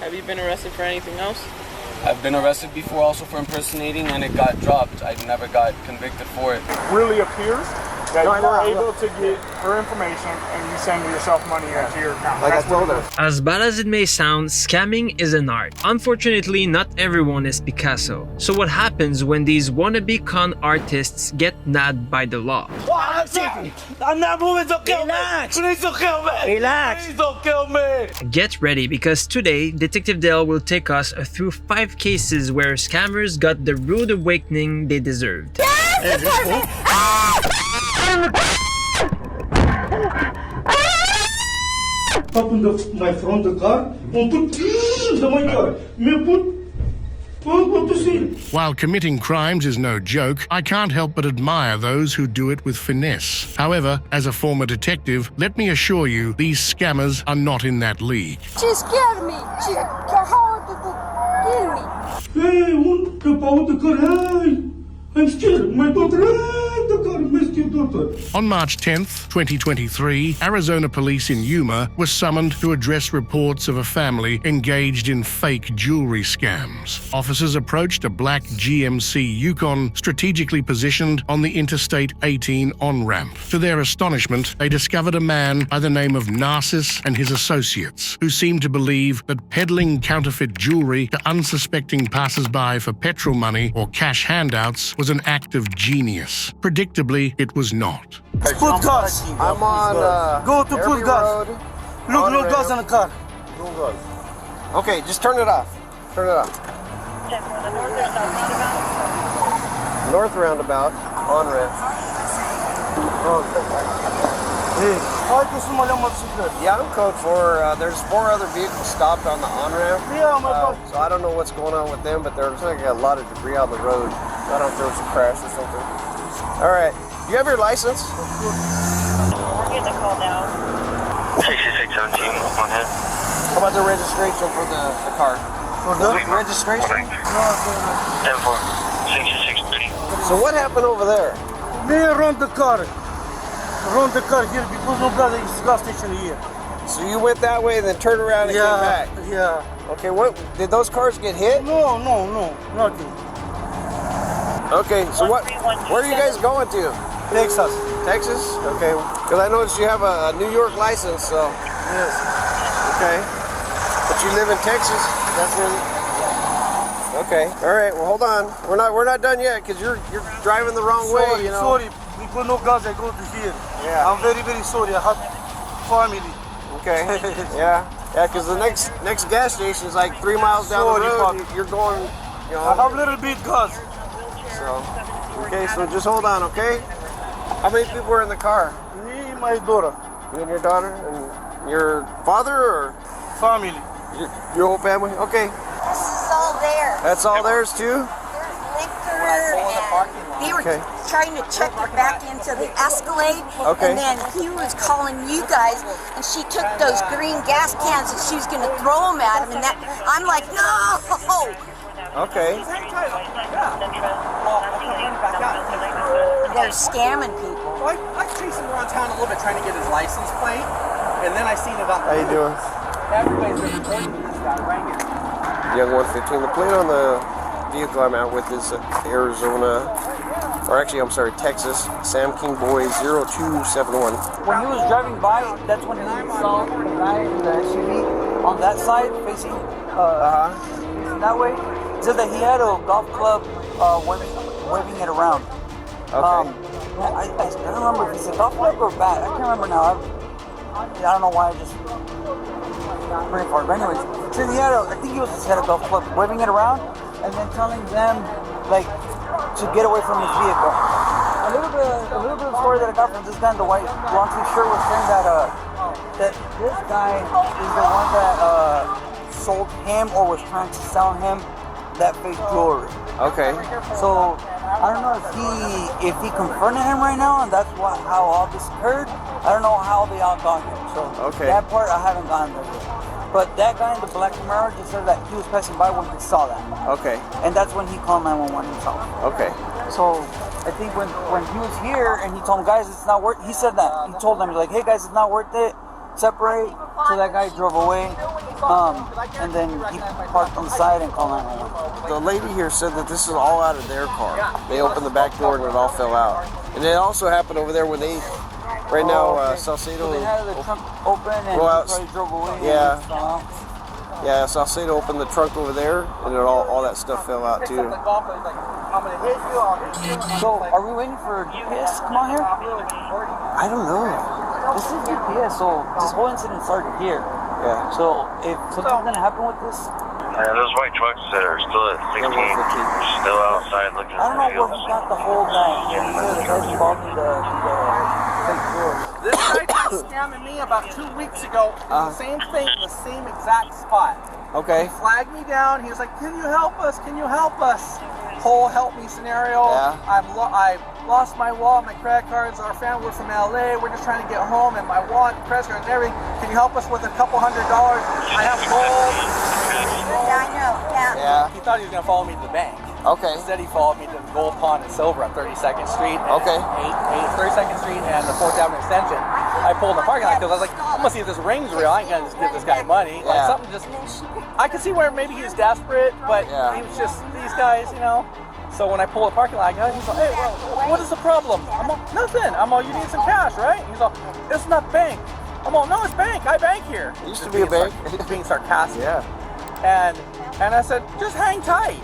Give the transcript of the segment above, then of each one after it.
Have you been arrested for anything else? I've been arrested before also for impersonating, and it got dropped. I never got convicted for it. Really appears that you were able to get her information and you send yourself money into your account. Like I told her. As bad as it may sound, scamming is an art. Unfortunately, not everyone is Picasso. So what happens when these wannabe con artists get nabbed by the law? I'm not moving, don't kill me! Please don't kill me! Relax! Please don't kill me! Get ready, because today, Detective Dale will take us through 5 cases where scammers got the rude awakening they deserved. Open my front car and put my car. While committing crimes is no joke, I can't help but admire those who do it with finesse. However, as a former detective, let me assure you, these scammers are not in that league. She scared me. She scared me. Hey, want to power the car? Hey, I'm scared. My daughter, the car, my daughter. On March 10th, 2023, Arizona police in Yuma were summoned to address reports of a family engaged in fake jewelry scams. Officers approached a black GMC Yukon strategically positioned on the Interstate 18 on-ramp. To their astonishment, they discovered a man by the name of Narcissus and his associates, who seemed to believe that peddling counterfeit jewelry to unsuspecting passers-by for petrol money or cash handouts was an act of genius. Predictably, it was not. Put gas. I'm on, go to put gas. Look, no gas in the car. No gas. Okay, just turn it off. Turn it off. North roundabout, on ramp. Yeah, I'm code 4. There's 4 other vehicles stopped on the on-ramp. So I don't know what's going on with them, but there's like a lot of debris on the road. I don't know if there was a crash or something. All right. Do you have your license? We're getting a call now. 6617, on head. How about the registration for the car? For the registration? 10-4, 6630. So what happened over there? Me around the car. Around the car here because no gas gas station here. So you went that way and then turned around and came back? Yeah. Okay, what, did those cars get hit? No, nothing. Okay, so where are you guys going to? Texas. Texas? Okay, because I noticed you have a New York license, so. Yes. Okay. But you live in Texas? That's where. Okay. All right. Well, hold on. We're not done yet because you're driving the wrong way. You know. Sorry. Because no gas, I go to here. Yeah. I'm very, very sorry. I have family. Okay. Yeah. Yeah. Because the next gas station is like 3 miles down the road. You're going. You know. I have a little bit gas. So. Okay. So just hold on. Okay. How many people were in the car? Me, my daughter. You and your daughter and your father or family? Your whole family? Okay. This is all there. That's all theirs too? There's liquor and they were trying to check it back into the Escalade. Okay. And then he was calling you guys and she took those green gas cans and she was going to throw them at him. And I'm like, no! Okay. They're scamming people. Well, I chased him around town a little bit trying to get his license plate, and then I seen it on the How you doing? Everybody's been reporting to this guy right here. Young 115. The plate on the vehicle I'm out with is Arizona, or actually, I'm sorry, Texas. Sam King Boy 0271. When he was driving by, that's when he saw the guy in the SUV on that side, facing that way. He said that he had a golf club waving it around. Okay. I don't remember if it's a golf club or a bat. I can't remember now. I don't know why I just brain fart. But anyways, so he had I think he had a golf club waving it around and then telling them like to get away from his vehicle. A little bit of story that I got from this guy in the white long sleeve shirt was saying that that this guy is the one that sold him or was trying to sell him that fake jewelry. Okay. So I don't know if he confronted him right now, and that's how all this occurred. I don't know how they all got him. So that part I haven't gotten there yet. But that guy in the black Camaro just said that he was passing by when he saw that. Okay. And that's when he called 911 himself. Okay. So I think when he was here and he told him, guys, it's not worth. He said that. He told them, he's like, hey guys, it's not worth it. Separate. So that guy drove away. And then he parked on the side and called 911. The lady here said that this is all out of their car. They opened the back door and it all fell out. And it also happened over there when they, right now, Salcedo. So they had the trunk open and he probably drove away. Yeah. Yeah, Salcedo opened the trunk over there and it all that stuff fell out too. So are we waiting for GPS to come on here? I don't know. This is GPS, so this whole incident started here. Yeah. So if something's gonna happen with this, those white trucks that are still at 16, still outside looking I don't know for where he got the whole night. The guys involved in the fake door. This guy tried scamming me about 2 weeks ago. The same thing, the same exact spot. Okay. He flagged me down. He was like, "Can you help us? Can you help us?" Whole help me scenario. Yeah. I lost my wallet, my credit cards. Our family, we're from LA. We're just trying to get home, and my wallet, credit cards, and everything. Can you help us with a couple $100? I have gold. Yeah, I know. Yeah. Yeah. He thought he was gonna follow me to the bank. Okay. Instead, he followed me to the Gold Pond and Silver on 32nd Street. And Okay. 32nd Street and the 4th Avenue Extension. I pulled in the parking lot because I was like, I'm gonna see if this ring's real. I ain't gonna just give this guy money. Like something just. I could see where maybe he was desperate, but he was just these guys, you know. So when I pull the parking lot, he's like, "Hey, well, what is the problem?" I'm like, "Nothing. I'm all, you need some cash, right?" He's like, "It's not bank." I'm all, "No, it's bank. I bank here." It used to be a bank. Being sarcastic. Yeah. And I said, "Just hang tight."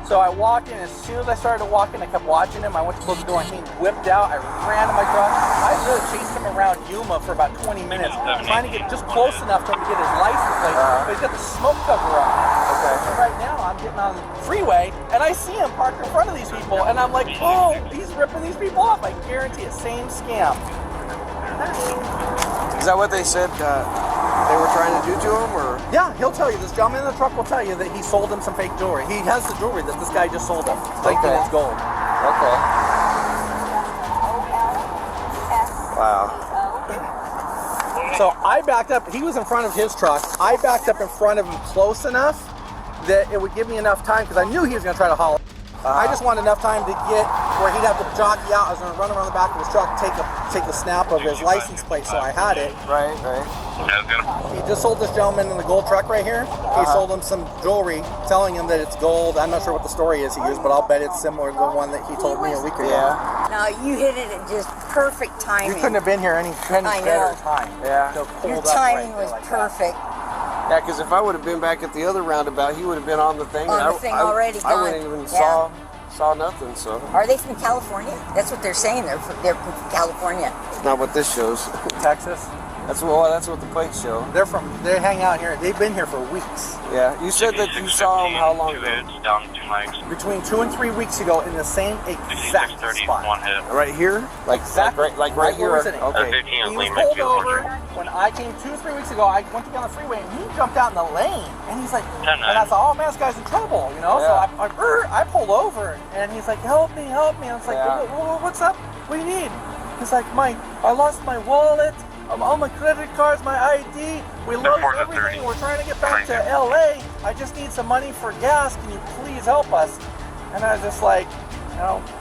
So I walked in. As soon as I started to walk in, I kept watching him. I went to close the door and he whipped out. I ran to my truck. I really chased him around Yuma for about 20 minutes, trying to get just close enough to him to get his license plate. But he's got the smoke cover on. Okay. So right now, I'm getting on the freeway and I see him parked in front of these people, and I'm like, "Oh, he's ripping these people off." I guarantee it, same scam. Is that what they said they were trying to do to him, or? Yeah, he'll tell you. This gentleman in the truck will tell you that he sold him some fake jewelry. He has the jewelry that this guy just sold him, thinking it's gold. Okay. Wow. So I backed up. He was in front of his truck. I backed up in front of him close enough that it would give me enough time, because I knew he was going to try to holler. I just wanted enough time to get where he'd have to jockey out. I was going to run around the back of his truck, take a snap of his license plate, so I had it. Right. He just sold this gentleman in the gold truck right here. He sold him some jewelry, telling him that it's gold. I'm not sure what the story is he used, but I'll bet it's similar to the one that he told me a week ago. Yeah. No, you hit it at just perfect timing. You couldn't have been here any better time. Yeah. Your timing was perfect. Yeah, because if I would have been back at the other roundabout, he would have been on the thing. On the thing already I wouldn't even saw nothing. So. Are they from California? That's what they're saying. They're from California. It's not what this shows. Texas. That's what the plates show. They hang out here. They've been here for weeks. Yeah. You said that you saw them how long ago? Between 2 and 3 weeks ago, in the same exact spot. Right here? Like right here? Okay. He was pulled over when I came 2 or 3 weeks ago. I went to get on the freeway and he jumped out in the lane. And he's like, and I thought, "Oh man, this guy's in trouble," you know. Yeah. So I pulled over and he's like, "Help me!" And I was like, "What's up? What do you need?" He's like, "I lost my wallet. All my credit cards, my ID. We lost everything. We're trying to get back to LA. I just need some money for gas. Can you please help us?" And I was just like,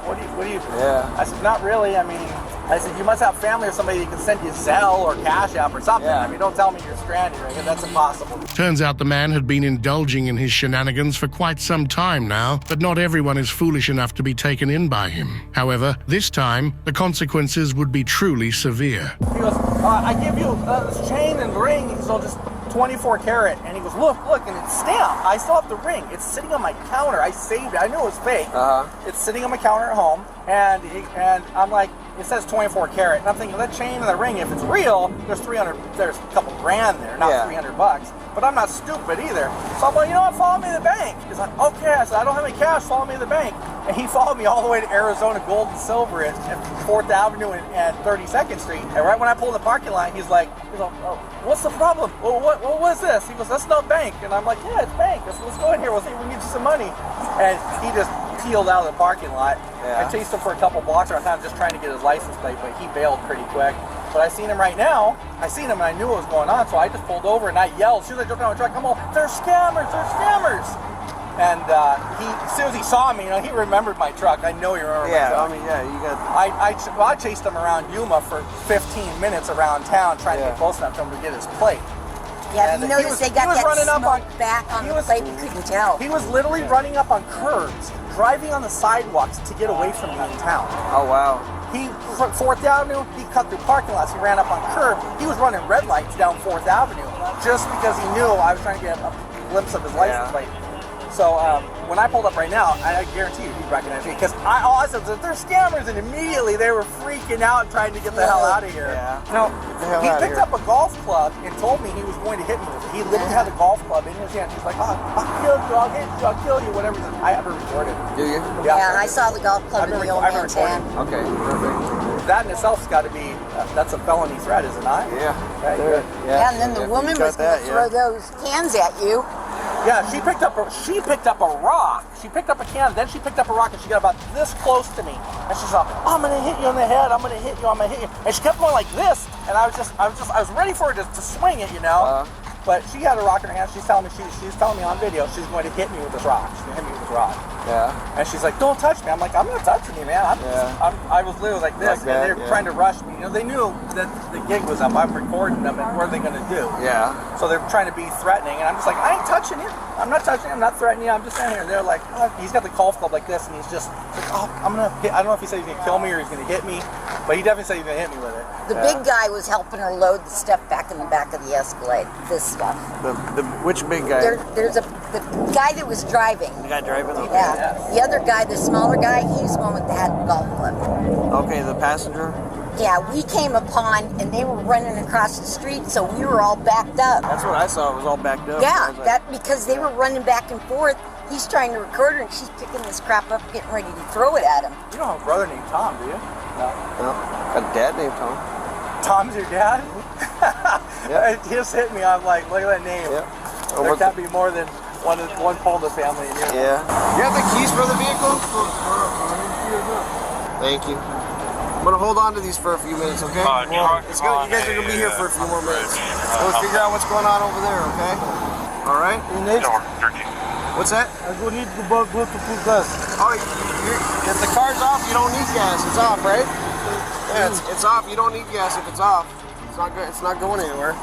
what do you? Yeah. I said, "Not really. I mean," I said, "you must have family or somebody that can send you Zelle or Cash App or something. Yeah. I mean, don't tell me you're stranded, right? That's impossible." Turns out the man had been indulging in his shenanigans for quite some time now, but not everyone is foolish enough to be taken in by him. However, this time, the consequences would be truly severe. He goes, "I give you this chain and ring." He's all just 24 karat, and he goes, look, and it's stamped. I still have the ring. It's sitting on my counter. I saved it. I knew it was fake. It's sitting on my counter at home, and I'm like, it says 24 karat, and I'm thinking, that chain and the ring, if it's real, there's a couple grand there, not $300. But I'm not stupid either. So I'm like, "You know what? Follow me to the bank." He's like, "Okay." I said, "I don't have any cash. Follow me to the bank." And he followed me all the way to Arizona Gold and Silver at 4th Avenue and 32nd Street. And right when I pulled in the parking lot, he's like, "Oh, what's the problem? Well, what is this?" He goes, "That's not bank." And I'm like, "Yeah, it's bank. Let's go in here. We'll see if we can get you some money." And he just peeled out of the parking lot. Yeah. I chased him for a couple blocks around town just trying to get his license plate, but he bailed pretty quick. But I seen him right now. I seen him and I knew what was going on, so I just pulled over and I yelled. As soon as I jumped out of my truck, "Come on, they're scammers! They're scammers!" And as soon as he saw me, he remembered my truck. I know he remembered my truck. You got. I chased him around Yuma for 15 minutes around town trying to get close enough to him to get his plate. Yeah, And you notice they got he was that running up smoke on, back on the plate. We couldn't tell. He was literally running up on curbs, driving on the sidewalks to get away from me in town. Oh, wow. He, 4th Avenue, he cut through parking lots, he ran up on curbs. He was running red lights down 4th Avenue just because he knew I was trying to get a glimpse of his license plate. So when I pulled up right now, I guarantee you he'd recognize me because I said, they're scammers, and immediately they were freaking out and trying to get the hell out of here. Yeah. No, he picked up a golf club and told me he was going to hit me with it. He literally had a golf club in his hand. He's like, oh, I'll kill you, I'll hit you, I'll kill you, whatever. I have it recorded. Do you? Yeah, I saw the golf club in the old man's hand. Okay, perfect. That in itself's got to be, that's a felony threat, is it not? Yeah. Right, good. Yeah, and then the woman was going to throw those cans at you. Yeah, she picked up a rock. She picked up a can, then she picked up a rock, and she got about this close to me. And she's like, oh, I'm gonna hit you on the head. I'm gonna hit you. I'm gonna hit you. And she kept going like this, and I was ready for her to swing it, you know. But she had a rock in her hand. She's telling me on video she's going to hit me with this rock. She's gonna hit me with this rock. Yeah. And she's like, don't touch me. I'm like, I'm not touching you, man. I was literally like this, and they were trying to rush me. You know, they knew that the gig was up. I'm recording them, and what are they gonna do? Yeah. So they're trying to be threatening, and I'm just like, I ain't touching you. I'm not touching you. I'm not threatening you. I'm just standing here. They're like, oh, he's got the golf club like this, and he's just like, oh, I'm gonna hit. I don't know if he said he's gonna kill me or he's gonna hit me, but he definitely said he's gonna hit me with it. The big guy was helping her load the stuff back in the back of the Escalade. This stuff. Which big guy? There's the guy that was driving. The guy driving? Okay. Yeah. The other guy, the smaller guy, he's the one with the golf club. Okay, the passenger? Yeah, we came upon, and they were running across the street, so we were all backed up. That's what I saw. It was all backed up. Yeah, because they were running back and forth. He's trying to record her, and she's picking this crap up, getting ready to throw it at him. You don't have a brother named Tom, do you? No. Got a dad named Tom. Tom's your dad? Yeah. It just hit me. I'm like, look at that name. Yeah. There can't be more than one Polda family in here. Yeah. You have the keys for the vehicle? Thank you. I'm gonna hold on to these for a few minutes, okay? You guys are gonna be here for a few more minutes. We'll figure out what's going on over there, okay? All right. Next. What's that? I go need to go to put gas. Oh, if the car's off, you don't need gas. It's off, right? Yeah, it's off. You don't need gas if it's off. It's not good. It's not going anywhere.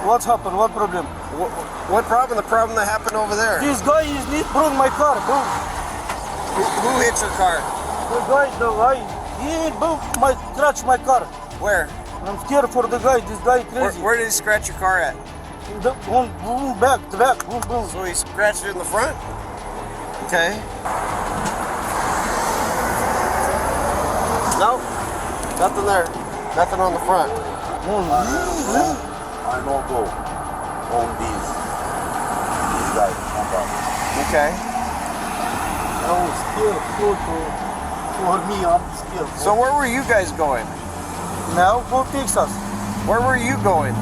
What's happened? What problem? What problem? The problem that happened over there. This guy is need broke my car, bro. Who hit your car? The guy, he broke scratch my car. Where? I'm scared for the guy. This guy crazy. Where did he scratch your car at? The back, boom, boom. So he scratched it in the front? Okay. No, nothing there. Nothing on the front. I don't go on these guys. Okay. I'm scared for me. I'm scared. So where were you guys going? Now go Texas. Where were you going?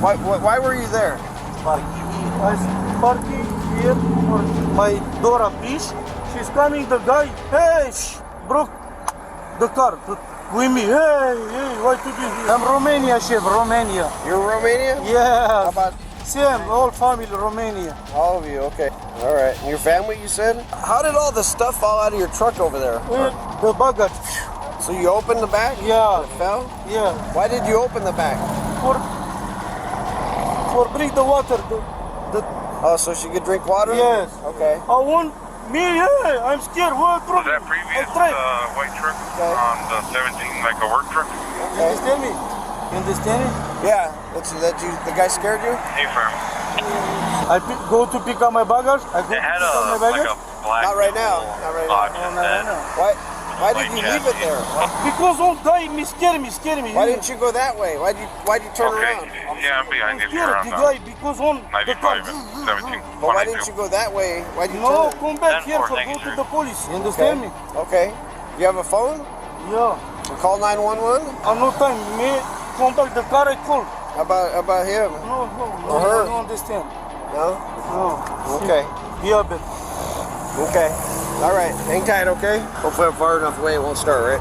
Why were you there? Parking here for my Dora Fish. She's coming. The guy, hey, broke the car with me. Hey, what to do? I'm Romania, chef. Romania. You're Romania? Yeah. How about? Same, whole family Romania. All of you, okay. All right. And your family, you said? How did all the stuff fall out of your truck over there? The baggage. So you opened the back? Yeah. It fell? Yeah. Why did you open the back? For bring the water. Oh, so she could drink water? Yes. Okay. I want me, yeah, I'm scared. What was that previous white truck on the 17, like a work truck? You understand me? You understand me? Yeah. The guy scared you? Hey, firm. I go to pick up my baggage. It had a black. Not right now. Not right now. Why did you leave it there? Because old guy scared me. Why didn't you go that way? Why'd you turn around? Yeah, I'm behind you. The guy because on 95 and 17. But why didn't you go that way? Why'd you No, turn? come back here for go to the police. You understand me? Okay. You have a phone? Yeah. You call 911? No time. Me come back the car I call. How about him? No. Or her? I don't understand. No? No. Okay. Yeah, but. Okay. All right. Hang tight, okay? Hopefully I'm far enough away it won't start, right?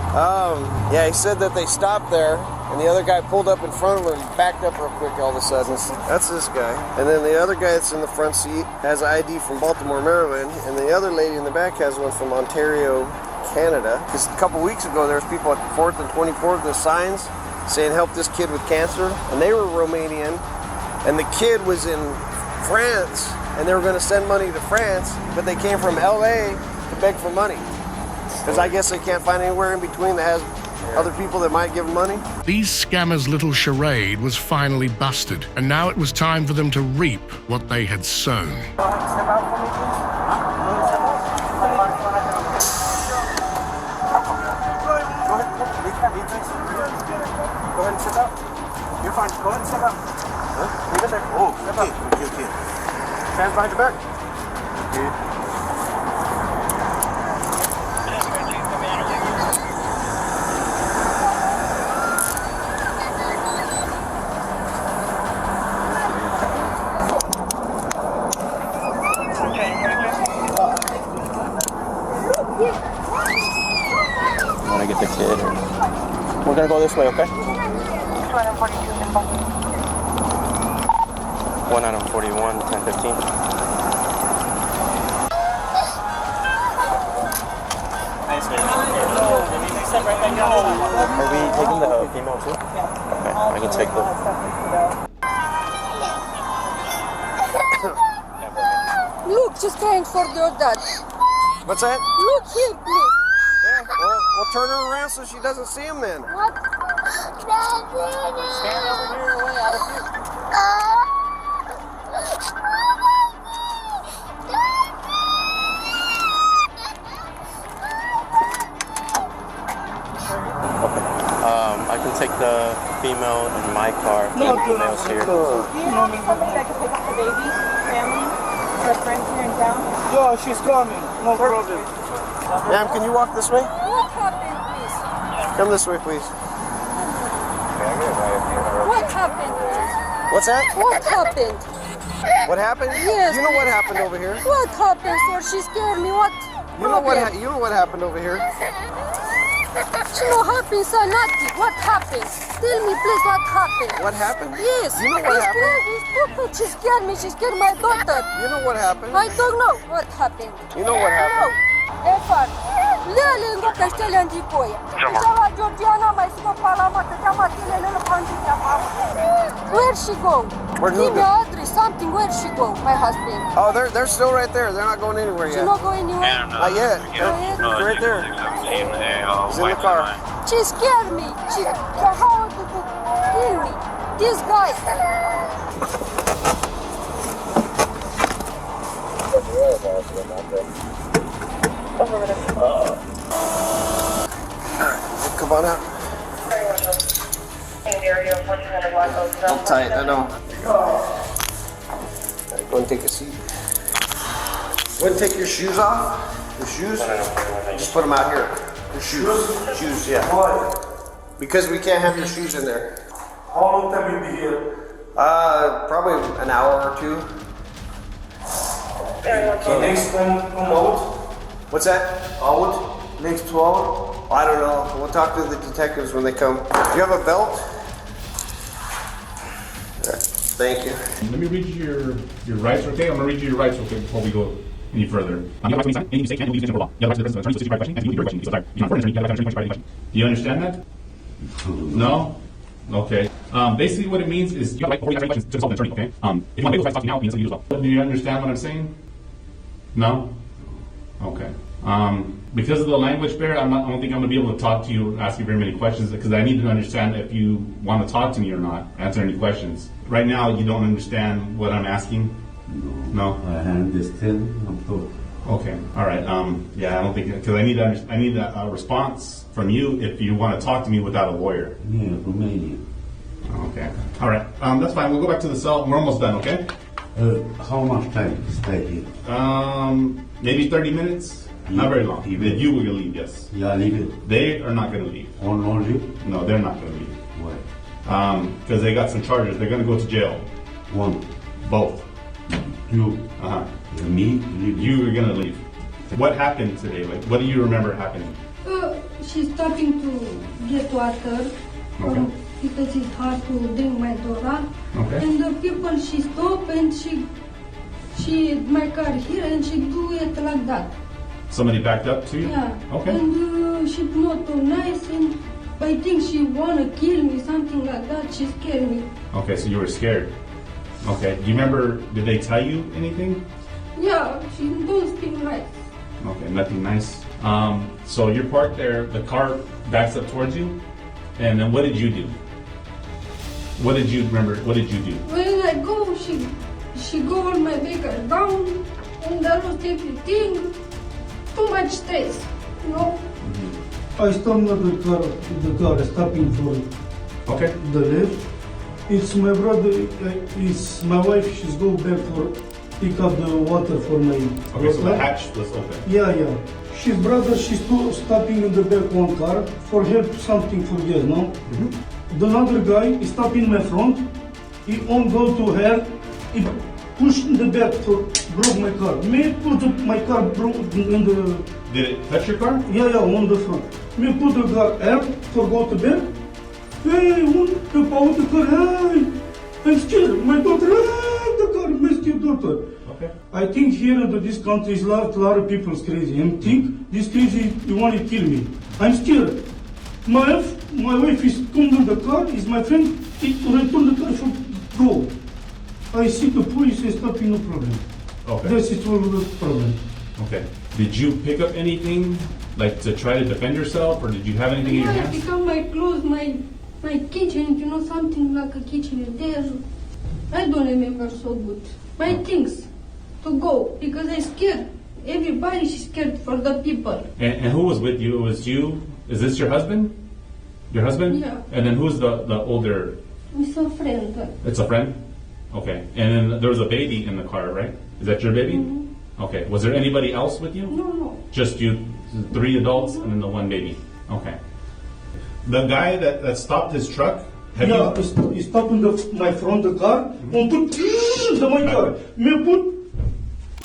Yeah, he said that they stopped there, and the other guy pulled up in front of him and backed up real quick all of a sudden. That's this guy. And then the other guy that's in the front seat has an ID from Baltimore, Maryland, and the other lady in the back has one from Ontario, Canada. Because a couple weeks ago, there was people at 4th and 24th with signs saying help this kid with cancer, and they were Romanian. and the kid was in France, and they were going to send money to France, but they came from LA to beg for money. Because I guess they can't find anywhere in between that has other people that might give them money. These scammers' little charade was finally busted, and now it was time for them to reap what they had sown. Step out for me, please. Go ahead and sit up. You're fine. Go ahead and sit up. Huh? Leave it there. Oh, step up. Okay. Hands behind your back. Okay. Want to get the kid? Or... We're gonna go this way, okay? 1 out of 41, 10-15. Are we taking the female too? Okay, I can take the... Look, she's crying for your dad. What's that? Look here, please. Yeah, well, turn her around so she doesn't see him then. What? Stand over here, way out of view. I can take the female in my car. No, the male's here. Do you know somebody that could pick up the baby, family, her friend here in town? Yeah, she's coming. No problem. Ma'am, can you walk this way? What happened, please? Come this way, please. What happened? What's that? What happened? What happened? Yes. You know what happened over here? What happened, sir? She scared me. What? You know what happened over here? She no happened, sir. Nothing. What happened? Tell me, please, what happened? What happened? Yes. You know what happened? She scared me. She scared my daughter. You know what happened? I don't know what happened. You know what happened? Efar. Lele ngo kastele ndikoya. Jawa Georgiana mai sino palama te tama tele lele pandita papa. Where she go? Give me address, something. Where she go? My husband. Oh, they're still right there. They're not going anywhere yet. She not going anywhere? Not yet. They're right there. He's in the car. She scared me. She how to kill me. This guy. Come on out. Hold tight, I know. Go and take a seat. Go and take your shoes off. Your shoes? Just put them out here. Your shoes. Shoes, yeah. Because we can't have your shoes in there. How long have you been here? Probably an hour or two. So next time come out? What's that? Out? Next 2 hours? I don't know. We'll talk to the detectives when they come. You have a belt? Right. Thank you. Let me read you your rights, okay? I'm going to read you your rights, okay, before we go any further. You have the right to anything you say can't believe in law. You have the right to the attorney to specify question, and you your question. So sorry, you're not for an attorney, you have the right to attorney question. Do you understand that? No? Okay. Basically what it means is you have the right before you ask any questions to consult an attorney, okay? If you want to make those rights talk to me now, it means something you as well. Do you understand what I'm saying? No? Okay. Because of the language barrier, I don't think I'm going to be able to talk to you, ask you very many questions, because I need to understand if you want to talk to me or not, answer any questions. Right now, you don't understand what I'm asking? No? I understand. Okay. All right. Yeah, I don't think, because I need a response from you if you want to talk to me without a lawyer. Yeah, Romania. Okay. All right. That's fine. We'll go back to the cell. We're almost done, okay? How much time stay here? Maybe 30 minutes. Not very long. You will leave, yes. Yeah, leave it. They are not going to leave. Oh, no leave? No, they're not going to leave. Why? Because they got some charges. They're going to go to jail. One. Both. You. Me? Leave. You are going to leave. What happened today? Like, what do you remember happening? She's starting to get water. Okay. Because it's hard to drink my daughter. Okay. And the people, she stop and she my car here and she do it like that. Somebody backed up to you? Yeah. Okay. And she's not too nice and I think she wanna kill me, something like that. She scared me. Okay, so you were scared. Okay. Do you remember, did they tell you anything? Yeah, she don't speak nice. Okay, nothing nice. So you're parked there, the car backs up towards you, and then what did you do? What did you do? When I go, she go on my vehicle down, and I lost everything. Too much stress, you know? I stopped the car stopping for the left. It's my brother, it's my wife, she's go back for pick up the water for my Okay, so the hatch was open. Yeah. She's brother, she's stopping in the back one car for help something for gas, no? The other guy is stopping my front, he won't go to her, he pushed in the back for broke my car. Me put my car broke in the... Did it touch your car? Yeah, on the front. Me put the car air for go to bed. Hey, want to power the car, hey! I'm scared, my daughter, hey, the car, my scared daughter. Okay. I think here in this country, a lot of people is crazy. I think this crazy, you want to kill me. I'm scared. My wife is come to the car, is my friend, he return the car for go. I see the police is stopping, no problem. Okay. This is all the problem. Okay. Did you pick up anything, like to try to defend yourself, or did you have anything in your I hands? pick up my clothes, my kitchen, you know, something like a kitchen is there. I don't remember so good. My things to go, because I'm scared. Everybody is scared for the people. And who was with you? It was you? Is this your husband? Your husband? Yeah. And then who's the older? It's a friend. It's a friend? Okay. And then there was a baby in the car, right? Is that your baby? Okay. Was there anybody else with you? No. Just you, 3 adults, and then the 1 baby. Okay. The guy that stopped his truck, he stopped in my front the car, and put my car. Me put.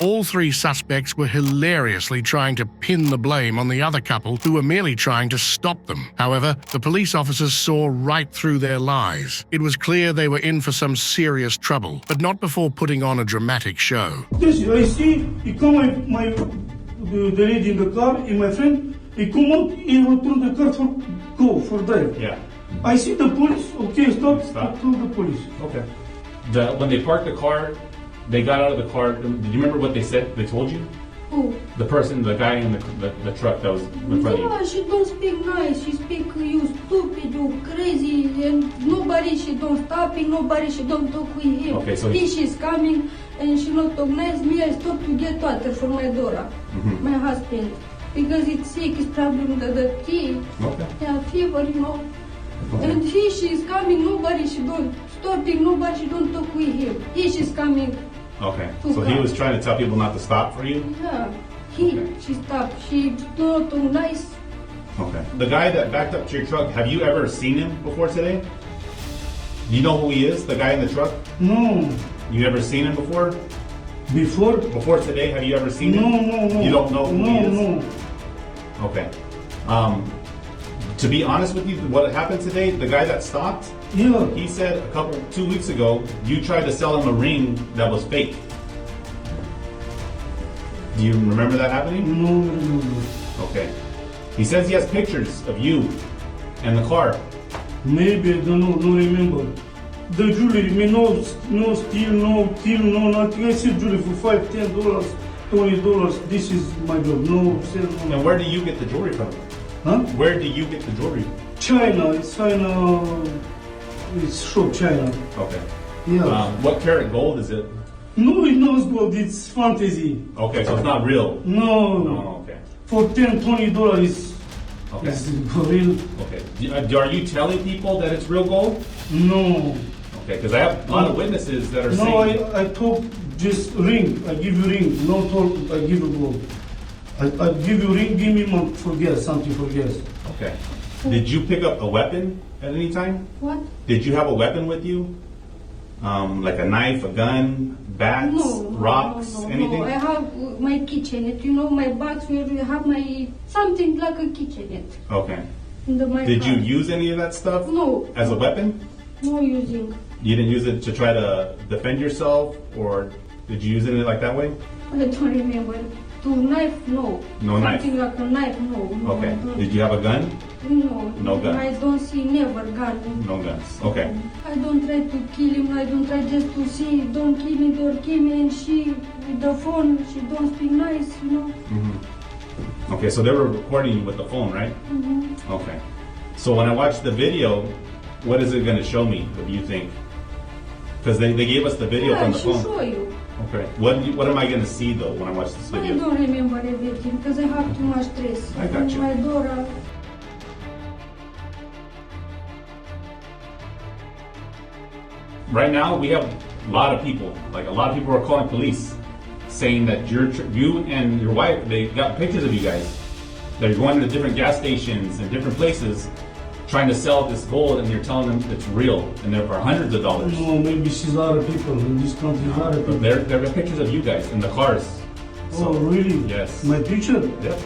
All 3 suspects were hilariously trying to pin the blame on the other couple who were merely trying to stop them. However, the police officers saw right through their lies. It was clear they were in for some serious trouble, but not before putting on a dramatic show. This I see, he come the lady in the car, and my friend, he come out, he return the car for drive. Yeah. I see the police, okay, stop. To the police. Okay. When they parked the car, they got out of the car. Did you remember what they said? They told you? Who? The person, the guy in the truck that was in front of you. Yeah, she don't speak nice. She speak, you stupid, you crazy, and nobody, she don't stop him, nobody, she don't talk with him. Okay, so she's coming, and she not talk nice. Me, I stop to get water for my daughter, my husband, because it's sick, it's problem with the tea. Okay. Yeah, fever, you know. Okay. And she's coming, nobody, she don't stopping, nobody, she don't talk with him. She's coming. Okay. So he was trying to tell people not to stop for you? Yeah. She stopped. She not too nice. Okay. The guy that backed up to your truck, have you ever seen him before today? Do you know who he is, the guy in the truck? No. You ever seen him before? Before today, have you ever seen him? No. You don't know who he is? No. Okay. To be honest with you, what happened today, the guy that stopped, he said 2 weeks ago, you tried to sell him a ring that was fake. Do you remember that happening? No. Okay. He says he has pictures of you and the car. Maybe I don't know, don't remember. The jewelry, me no steal, no kill, no nothing. I sell jewelry for $5, $10, $20. This is my job. No sell. No. And where do you get the jewelry from? Huh? Where do you get the jewelry? China. It's shop China. Okay. Yeah. What karat gold is it? No, it's not gold. It's fantasy. Okay, so it's not real. No. Okay. For $10, $20 is for real. Okay. Are you telling people that it's real gold? No. Okay, because I have a lot of witnesses that are saying. No, I talk just ring. I give you ring. No talk. I give you gold. I give you ring. Give me money for gas. Something for gas. Okay. Did you pick up a weapon at any time? What? Did you have a weapon with you? Like a knife, a gun, bats, rocks, anything? No, I have my kitchenette, you know, my box where you have my, something like a kitchenette. Okay. My Did car. you use any of that stuff? No. As a weapon? No using. You didn't use it to try to defend yourself or Did you use it like that way? I don't remember. To knife, no. No knife? Something like a knife, no. Okay. Did you have a gun? No. No gun? I don't see never gun. No guns. Okay. I don't try to kill him. I don't try just to see, don't kill me, don't kill me. And she, with the phone, she don't speak nice, you know. Mm-hmm. Okay, so they were recording you with the phone, right? Mm-hmm. Okay. So when I watch the video, what is it going to show me? What do you think? Because they gave us the video from the phone. Yeah, she show you. Okay. What am I going to see though when I watch this video? I don't remember everything because I have too much stress. I got you. My daughter. Right now, we have a lot of people. Like a lot of people are calling police, saying that you and your wife, they got pictures of you guys. They're going to different gas stations and different places, trying to sell this gold, and you're telling them it's real, and they're for hundreds of dollars. No, maybe she's a lot of people in this country. A lot of people. There are pictures of you guys in the cars. Oh, really? Yes. My picture? Yep.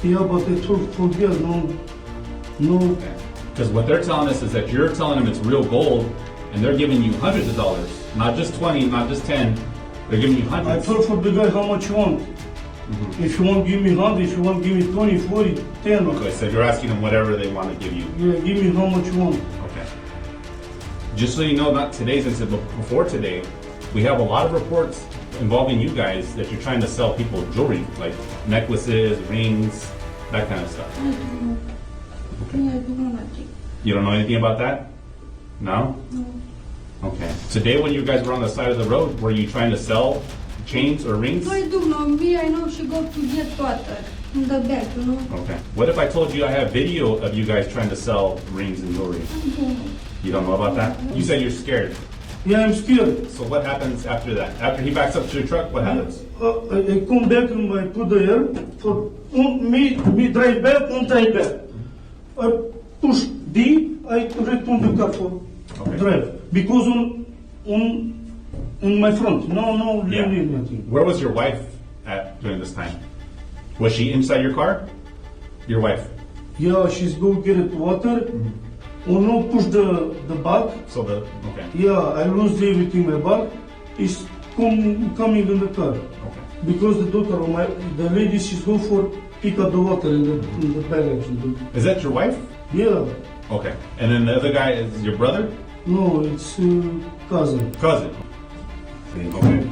Yeah, but they told forget, no. Because what they're telling us is that you're telling them it's real gold, and they're giving you hundreds of dollars. Not just 20, not just 10. They're giving you hundreds. I told for the guy how much you want. Mm-hmm. If you want, give me 100. If you want, give me 20, 40, 10. Okay, so you're asking them whatever they want to give you. Yeah, give me how much you want. Okay. Just so you know, not today's incident, but before today, we have a lot of reports involving you guys that you're trying to sell people jewelry, like necklaces, rings, that kind of stuff. I don't know. Okay. Yeah, I don't know nothing. You don't know anything about that? No? No. Okay. Today when you guys were on the side of the road, were you trying to sell chains or rings? I don't know. Me, I know she go to get water in the back, you know. Okay. What if I told you I have video of you guys trying to sell rings and jewelry? I don't know. You don't know about that? You said you're scared. Yeah, I'm scared. So what happens after that? After he backs up to your truck, what happens? I come back and I put the air for me drive back, drive back. I push D, I return the car for drive because on my front. No, Yeah. nothing. Where was your wife at during this time? Was she inside your car? Your wife? Yeah, she's go get it water. Or no, push the bag. So okay. Yeah, I lose everything my bag. Is coming in the car. Okay. Because the lady, she's go for pick up the water in the barrage. Is that your wife? Yeah. Okay. And then the other guy is your brother? No, it's cousin. Cousin. Okay.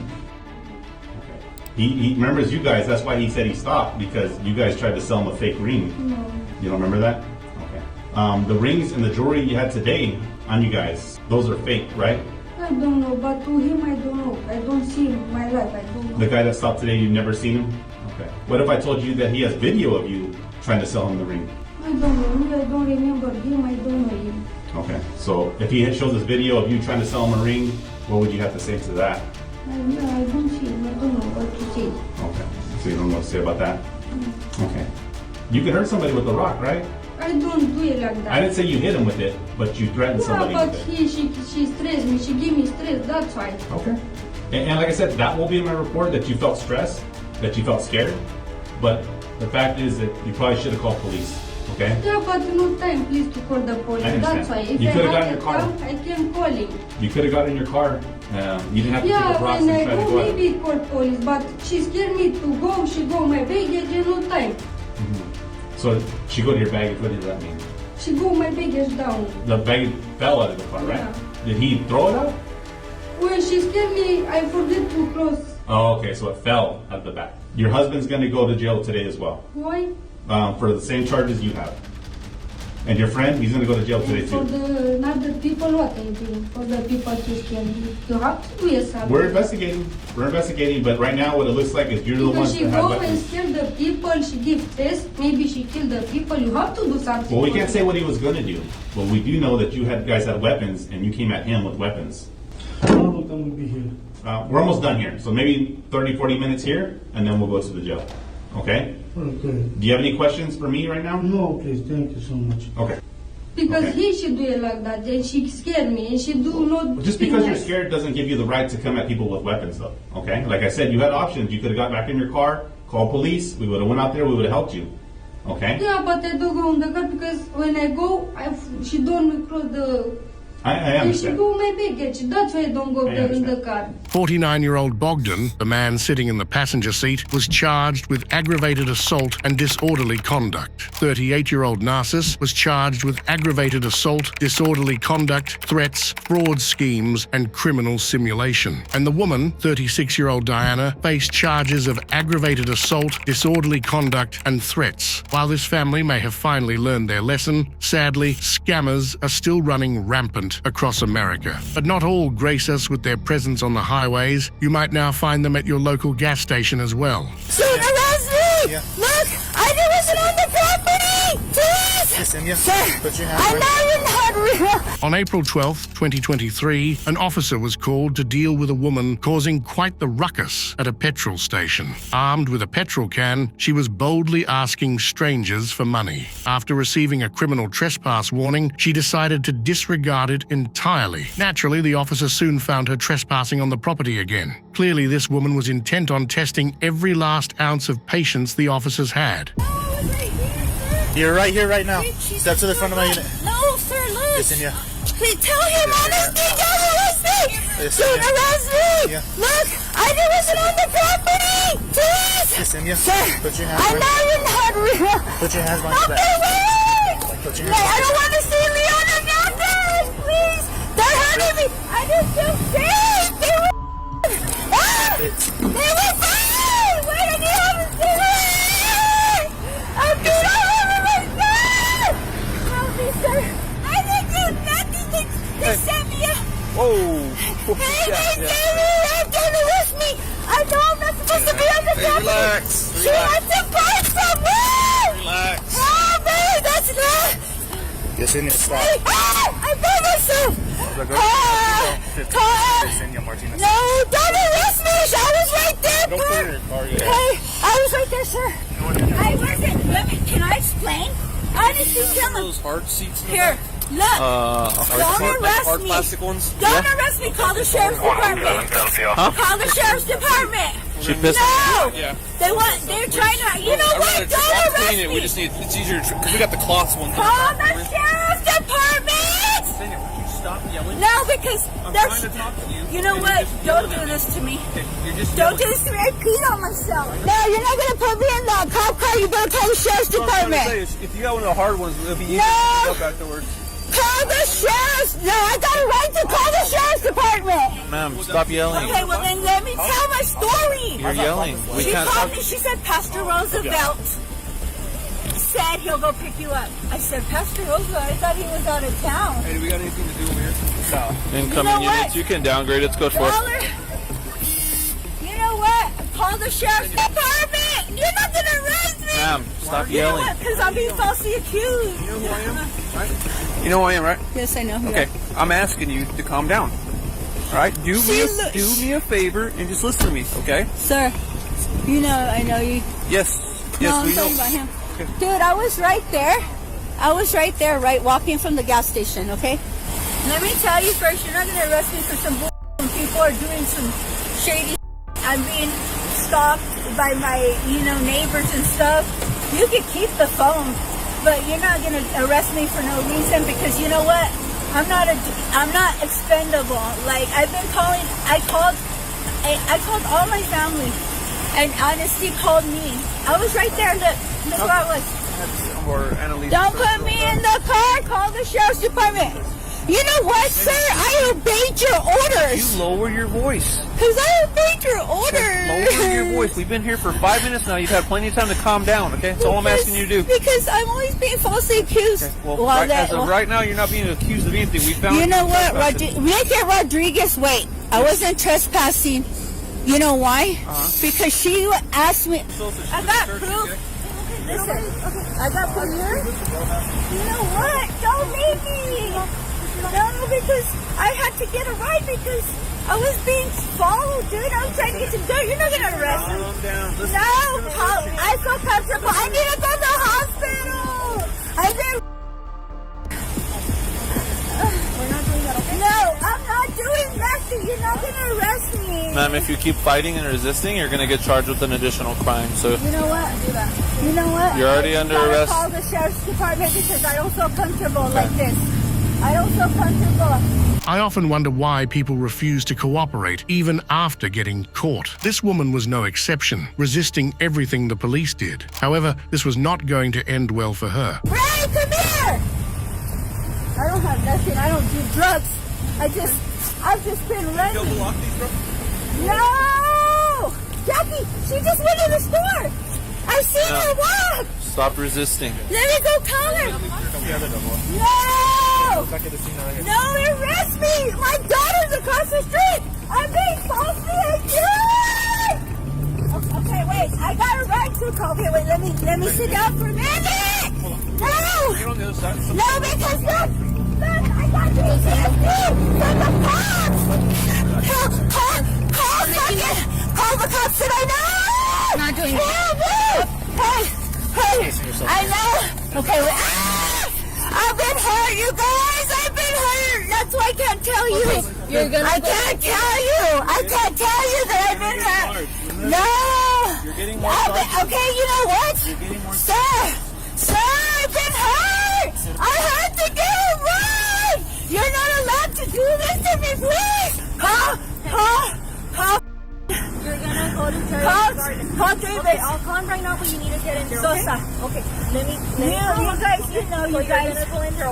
He remembers you guys. That's why he said he stopped, because you guys tried to sell him a fake ring. No. You don't remember that? Okay. The rings and the jewelry you had today on you guys, those are fake, right? I don't know, but to him, I don't know. I don't see him in my life. I don't know. The guy that stopped today, you've never seen him? Okay. What if I told you that he has video of you trying to sell him the ring? I don't know. Me, I don't remember him. I don't know him. Okay. So if he shows us video of you trying to sell him a ring, what would you have to say to that? I don't see him. I don't know what to say. Okay. So you don't know what to say about that? Okay. You could hurt somebody with a rock, right? I don't do it like that. I didn't say you hit him with it, but you threatened somebody but with it. she stressed me. She gave me stress. That's why. Okay. And like I said, that will be in my report, that you felt stressed, that you felt scared. But the fact is that you probably should have called police. Okay? Yeah, but no time, please, to call the police. I understand. That's why. If You I could have had gotten a your car. time, I can call him. You could have got in your car. You didn't have to pick Yeah, up rocks when and I try to go, go out. maybe call police, but she scared me to go. She go my baggage and no time. So she go to your baggage. What does that mean? She go my baggage down. The baggage fell out of the car, right? Yeah. Did he throw it out? When she scared me, I forget to close. Oh, okay. So it fell out the back. Your husband's going to go to jail today as well. Why? For the same charges you have. And your friend, he's going to go to jail today For too. the other people, what I do? For the people to scare me. You have to do something. We're investigating, but right now what it looks like is you're the Because ones she that have go and weapons. scare the people, she give stress, maybe she kill the people, you have to do something. Well, we can't say what he was going to do, but we do know that you guys had weapons and you came at him with weapons. How long will be here? We're almost done here, so maybe 30, 40 minutes here, and then we'll go to the jail. Okay? Okay. Do you have any questions for me right now? No, please. Thank you so much. Okay. Because he should do it like that, and she scared me, and she do not. Just because you're scared doesn't give you the right to come at people with weapons, though. Okay? Like I said, you had options. You could have got back in your car, called police. We would have went out there. We would have helped you. Okay? Yeah, but I don't go in the car because when I go, she don't close the. I And she understand. go my baggage. That's why I don't go I there in the understand. car. 49-year-old Bogdan, the man sitting in the passenger seat, was charged with aggravated assault and disorderly conduct. 38-year-old Narcissus was charged with aggravated assault, disorderly conduct, threats, fraud schemes, and criminal simulation. And the woman, 36-year-old Diana, faced charges of aggravated assault, disorderly conduct, and threats. While this family may have finally learned their lesson, sadly, scammers are still running rampant across America. But not all grace us with their presence on the highways. You might now find them at your local gas station as well. Dude, arrest me! Yeah. Look, I wasn't on the property! Please! Listen, yes. Sir, Put your hands I'm not in On April 12, 2023, an officer was called to deal with a woman causing quite the ruckus at a petrol station. Armed with a petrol can, she was boldly asking strangers for money. After receiving a criminal trespass warning, she decided to disregard it entirely. Naturally, the officer soon found her trespassing on the property again. Clearly, this woman was intent on testing every last ounce of patience the officers had. You're right here, right now. Step to the front of my unit. No, sir, look. Listen, yeah. Please tell him honesty, don't arrest me! Listen, Dude, yeah. arrest me! Yeah. Look, I wasn't on the property! Please! Listen, yeah. Sir, Put your hands I'm not in hurry. Put your hands behind I'll your get back. away! Put your No, hands I don't want to see Leona nothing! Please! They're hurting me! I just feel safe! They were fine! Why did you have to do it? I'm being myself! Help me, sir! I didn't do nothing! They sent me a... Whoa! Hey, they gave me! Don't arrest me! I know I'm not supposed to be on the property! Relax. She wants to park somewhere! Relax. Oh, baby, that's not... Yesenia, stop. Hey, I found myself! Yesenia Martinez. No, don't arrest me! I was right there, Don't put it in your car yet. Hey, I was right there, sir. I wasn't... Can I explain? Honestly, tell me. Those hard seats. Here, look. Don't arrest me. Plastic ones. Don't arrest me. Call the sheriff's department. Huh? Call the sheriff's department. She pissed. No. Yeah. They're trying to. You know what? Don't arrest me. We just need. It's easier because we got the cloths one. Call the sheriff's department. Stop yelling. No, because I'm that's. trying to talk to you. You know what? Don't do this to me. Don't do this to me. I peed on myself. No, you're not gonna put me in the cop car. You better call the sheriff's department. If you got one of the hard ones, it'll be easier No. to pick up afterwards. Call the sheriff's. No, I got a right to call the sheriff's department. Ma'am, stop yelling. Okay, well then let me tell my story. You're yelling. We She can't called talk. me. She said Pastor Roosevelt said he'll go pick you up. I said Pastor Roosevelt. I thought he was out of town. Hey, do we got anything to do over here? No. Incoming You know units, what? You can downgrade. Let's go for Call her. You know what? Call the sheriff's department. You're not gonna arrest me. Ma'am, stop You know yelling. what? Because I'm being falsely accused. You know who I am? Right? You know who I am, right? Yes, I know who. Okay, I'm asking you to calm down. All right, do me a favor and just listen to me, okay? Sir, you know, I know you. Yes, No, I'm we talking know. about him. Dude, I was right there. I was right there, right, walking from the gas station, okay? Let me tell you first, you're not going to arrest me for some bull when people are doing some shady I'm being stalked by my, neighbors and stuff. You can keep the phone, but you're not going to arrest me for no reason because you know what? I'm not expendable. Like, I called all my family. And Honesty called me. I was right there. Look where I was. Don't put me in the car. Call the sheriff's department. You know what, sir? I obeyed your orders. You lower your voice. Because I obeyed your orders. Lower your voice. We've been here for 5 minutes now. You've had plenty of time to calm down, okay? That's all I'm asking you to do. Because I'm always being falsely accused. Okay. Well, as of right now, you're not being accused of anything. We found You know what? Make it Rodriguez wait. I wasn't trespassing. You know why? Because she asked me. I got proof. Listen, I got proof here. You know what? Don't leave me. No, because I had to get a ride because I was being followed, dude. I was trying to get some dirt. You're not going to arrest me. No, I feel comfortable. I need to go to the hospital. I've been... We're not doing that, okay? No, I'm not doing nothing. You're not going to arrest me. Ma'am, if you keep fighting and resisting, you're going to get charged with an additional crime. So You know what? You know what? You're already under arrest. I call the sheriff's department because I don't feel comfortable like this. I don't feel comfortable. I often wonder why people refuse to cooperate even after getting caught. This woman was no exception, resisting everything the police did. However, this was not going to end well for her. Ray, come here! I don't have nothing. I don't do drugs. I've just been running. You block these, bro? No! Jackie, she just went in the store. I seen her walk. Stop resisting. Let me go call her. No! No, arrest me! My daughter's across the street. I'm being falsely accused. Okay, wait. I got a right to call. Okay, wait. Let me sit down for a minute. No! No, because look, I got PTSD from the cops. Call the cops that I know. Not doing it. Hey, I know. Okay, wait. I've been hurt, you guys. I've been hurt. That's why I can't tell you. I can't tell you. I can't tell you that I've been hurt. No. You're getting more charges. Okay, you know what? Sir, I've been hurt. I had to get it right. You're not allowed to do this to me, please. You're gonna go to Call David. I'll call him right now, but you need to get in there. Okay. Let me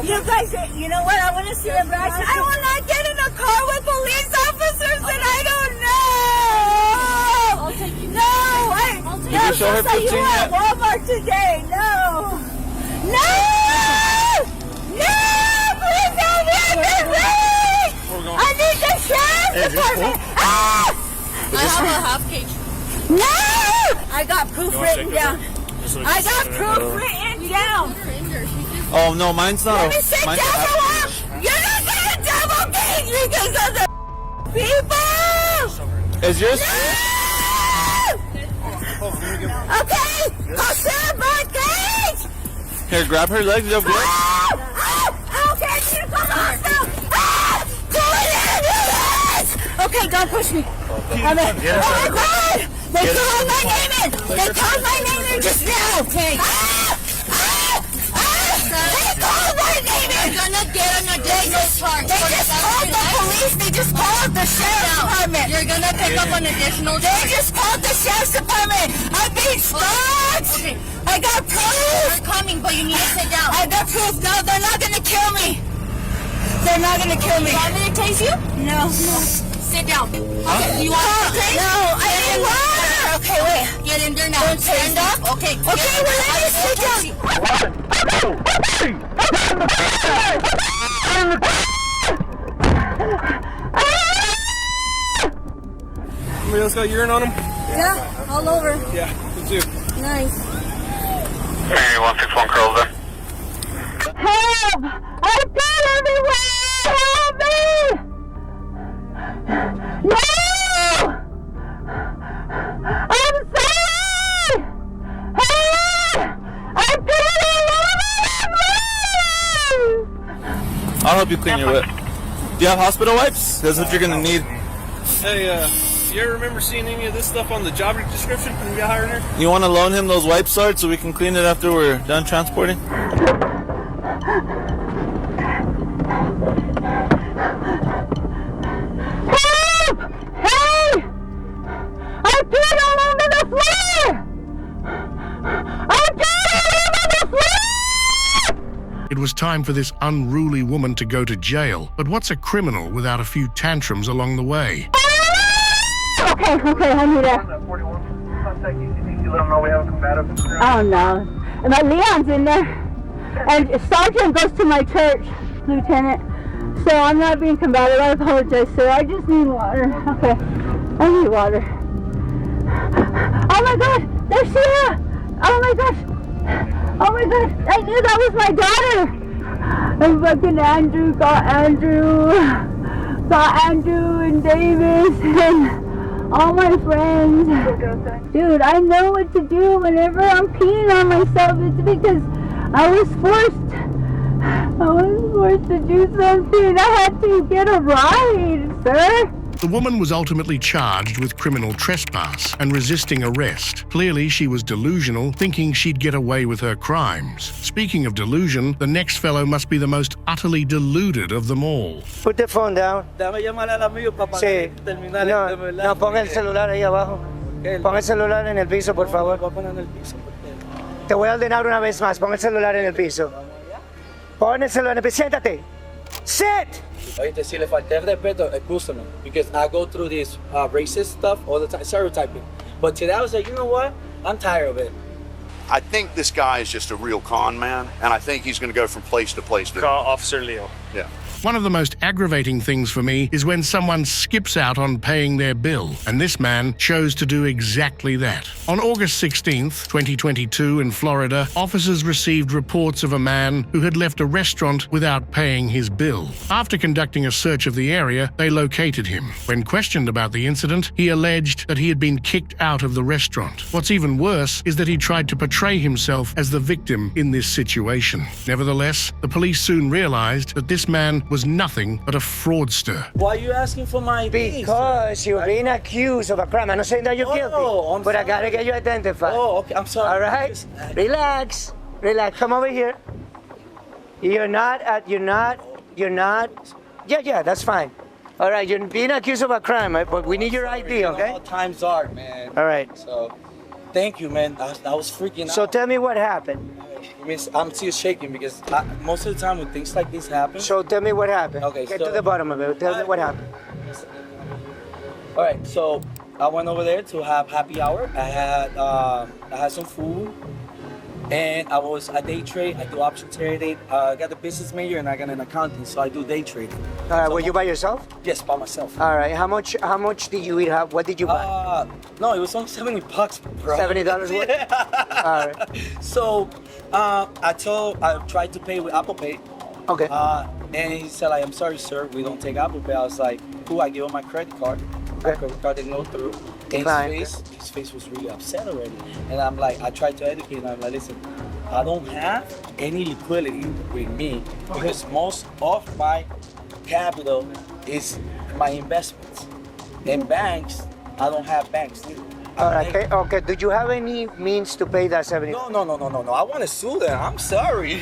you guys, you know what? I want to see them guys. I will not get in a car with police officers that I don't know. I'll take you. No, you at Walmart today. No, please don't let me. I need the sheriff's department. I have a half cage. No! I got proof written down. I got proof written down. Oh no, mine's not. Let me sit down for one. You're not gonna double cage because of the people. Is yours? No! Okay, go sit my cage. Here, grab her legs. You'll Okay, you come on now. Call an ambulance. Okay, don't push me. Oh my God! They called my name in! They called my name in just now! Okay. They called my name in! You're gonna get an additional charge. They just called the police! They just called the sheriff's department! You're gonna pick up an additional charge. They just called the sheriff's department! I'm being stopped! Okay. I got proof! They're coming, but you need to sit down. I got proof! No, they're not gonna kill me! They're not gonna kill me! You want me to tase you? No. Sit down. Okay, you want to take? No, I need water. Okay, wait. Get in there now. Stand up. Okay. Okay, well, let me sit down. Somebody else got urine on him? Yeah, all over. Yeah, me too. Nice. Hey, 161 Curls there. Help! I've got everywhere! Help me! No! I'm sorry! Hey! I've got all over! I'll help you clean your whip. Do you have hospital wipes? That's what you're gonna need. Hey, you ever remember seeing any of this stuff on the job description when you got hired here? You want to loan him those wipes, Sarge, so we can clean it after we're done transporting? Help! Hey! I'm dead all over the floor! I'm dead all over the floor! It was time for this unruly woman to go to jail. But what's a criminal without a few tantrums along the way? Okay, I need a... Oh no. But Leon's in there. And Sergeant goes to my church, Lieutenant. So I'm not being combative. I apologize, sir. I just need water. Okay. I need water. Oh my God! There's Sheila! Oh my gosh! Oh my gosh! I knew that was my daughter! And fucking Andrew got Andrew and Davis and all my friends. Dude, I know what to do whenever I'm peeing on myself. It's because I was forced to do something. I had to get a ride, sir. The woman was ultimately charged with criminal trespass and resisting arrest. Clearly, she was delusional, thinking she'd get away with her crimes. Speaking of delusion, the next fellow must be the most utterly deluded of them all. Put the phone down. Sí. No, ponga el celular ahí abajo. Ponga el celular en el piso, por favor. Te voy a ordenar una vez más. Pon el celular en el piso. Pon el celular en el piso. Siéntate. Sit! Oye, si le falté el respeto, excúsame, because I go through this racist stuff all the time, stereotyping. But today I was like, you know what? I'm tired of it. I think this guy is just a real con man, and I think he's going to go from place to place. Call Officer Leo. Yeah. One of the most aggravating things for me is when someone skips out on paying their bill, and this man chose to do exactly that. On August 16th, 2022 in Florida, officers received reports of a man who had left a restaurant without paying his bill. After conducting a search of the area, they located him. When questioned about the incident, he alleged that he had been kicked out of the restaurant. What's even worse is that he tried to portray himself as the victim in this situation. Nevertheless, the police soon realized that this man was nothing but a fraudster. Why are you asking for my ID? Because you're being accused of a crime. I'm not saying that you're guilty, but I gotta get you identified. Oh, okay, I'm sorry. All right? Relax. Relax. Come over here. You're not. Yeah, that's fine. All right, you're being accused of a crime, right? But we need your ID, okay? All times are, man. All right. So, thank you, man. I was freaking out. So tell me what happened. I'm still shaking because most of the time when things like this happen. So tell me what happened. Okay, Get to the bottom of it. Tell me what happened. All right, so I went over there to have happy hour. I had some food, and I day trade. I do option trading. I got a business major and I got an accounting, so I do day trading. All right, were you by yourself? Yes, by myself. All right, how much did you eat? What did you buy? No, it was only $70, bro. $70 worth? Yeah. All right. So I tried to pay with Apple Pay. Okay. And he said, like, I'm sorry, sir, we don't take Apple Pay. I was like, cool, I gave him my credit card. My credit card didn't go through. And his face was really upset already. And I'm like, I tried to educate him. I'm like, listen, I don't have any liquidity with me because most of my capital is my investments. In banks, I don't have banks either. All right, okay. Did you have any means to pay that $70? No. I want to sue them. I'm sorry.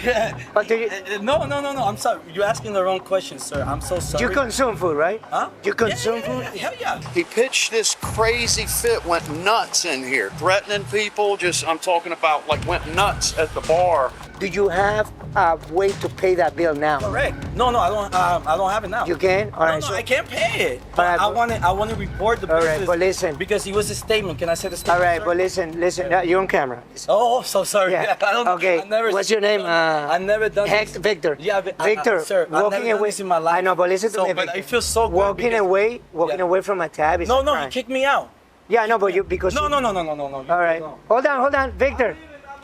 But do you... No. I'm sorry. You're asking the wrong question, sir. I'm so sorry. You consume food, right? Huh? You consume food? Hell yeah. He pitched this crazy fit, went nuts in here, threatening people. I'm talking about like went nuts at the bar. Do you have a way to pay that bill now? Correct. No, I don't have it now. You can? All right. I can't pay it. All right, I want to report the business. All right, but listen. Because it was a statement. Can I say the statement? All right, but listen. You're on camera. Oh, so sorry. Yeah. Okay. What's your name? I've never done this. Victor. Yeah, Victor. Sir, walking away in my life. I know, but listen to me. But I feel so good. Walking away from a tab is No, he kicked me out. Yeah, I know, but because... No. All right. Hold on, Victor.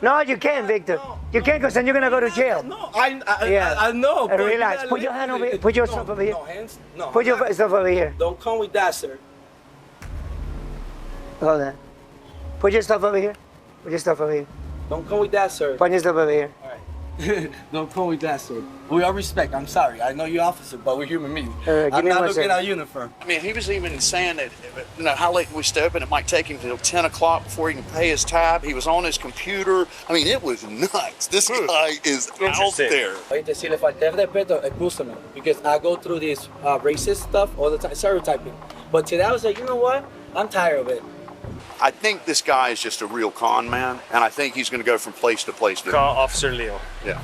No, you can't, Victor. You can't, because then you're gonna go to jail. No, I know. But relax. Put your hand over here. Put your stuff over here. No, hands. No. Put your stuff over here. Don't come with that, sir. Hold on. Put your stuff over here. Don't come with that, sir. Put your stuff over here. All right. Don't come with that, sir. We all respect. I'm sorry. I know you're officer, but we're human beings. I'm not looking at uniform. I mean, he was even saying that, how late can we stay open? It might take him till 10 o'clock before he can pay his tab. He was on his computer. I mean, it was nuts. This guy is out there. Oye, si le falté el respeto, excúsame, because I go through this racist stuff all the time, stereotyping. But today I was like, you know what? I'm tired of it. I think this guy is just a real con man, and I think he's going to go from place to place. Call Officer Leo. Yeah.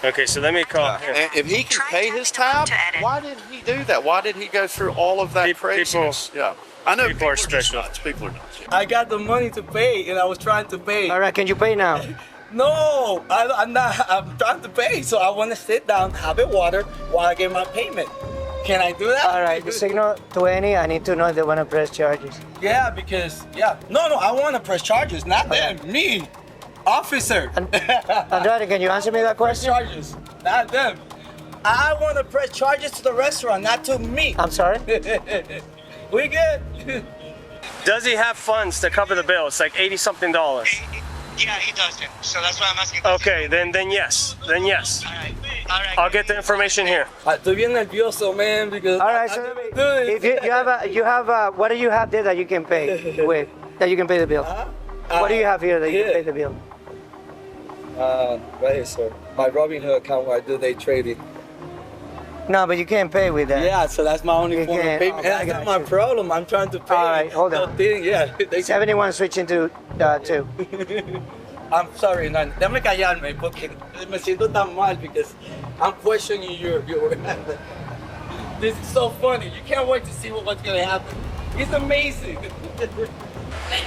Okay, so let me call. And if he can pay his tab, why did he do that? Why did he go through all of that craziness? Yeah. I know people are special. People are nuts. Yeah. I got the money to pay, and I was trying to pay. All right, can you pay now? No, I'm not. I'm trying to pay, so I want to sit down, have a water while I get my payment. Can I do that? All right, signal 20. I need to know if they want to press charges. Yeah, because, No, I want to press charges, not them, me. Officer. Andrade, can you answer me that question? Press charges, not them. I want to press charges to the restaurant, not to me. I'm sorry? We good. Does he have funds to cover the bill? It's like $80-something. Yeah, he doesn't. So that's why I'm asking. Okay, then yes. Then yes. All right. I'll get the information here. Estoy bien nervioso, man, because All right, so if you have what do you have there that you can pay with? That you can pay the bill? What do you have here that you can pay the bill? Right here, sir. My Robinhood account where I do day trading. No, but you can't pay with that. Yeah, so that's my only form of payment. That's not my problem. I'm trying to pay. All right, hold on. Yeah. 71 switching to 2. I'm sorry, no, déjame callarme porque me siento tan mal because I'm questioning your This is so funny. You can't wait to see what's gonna happen. It's amazing.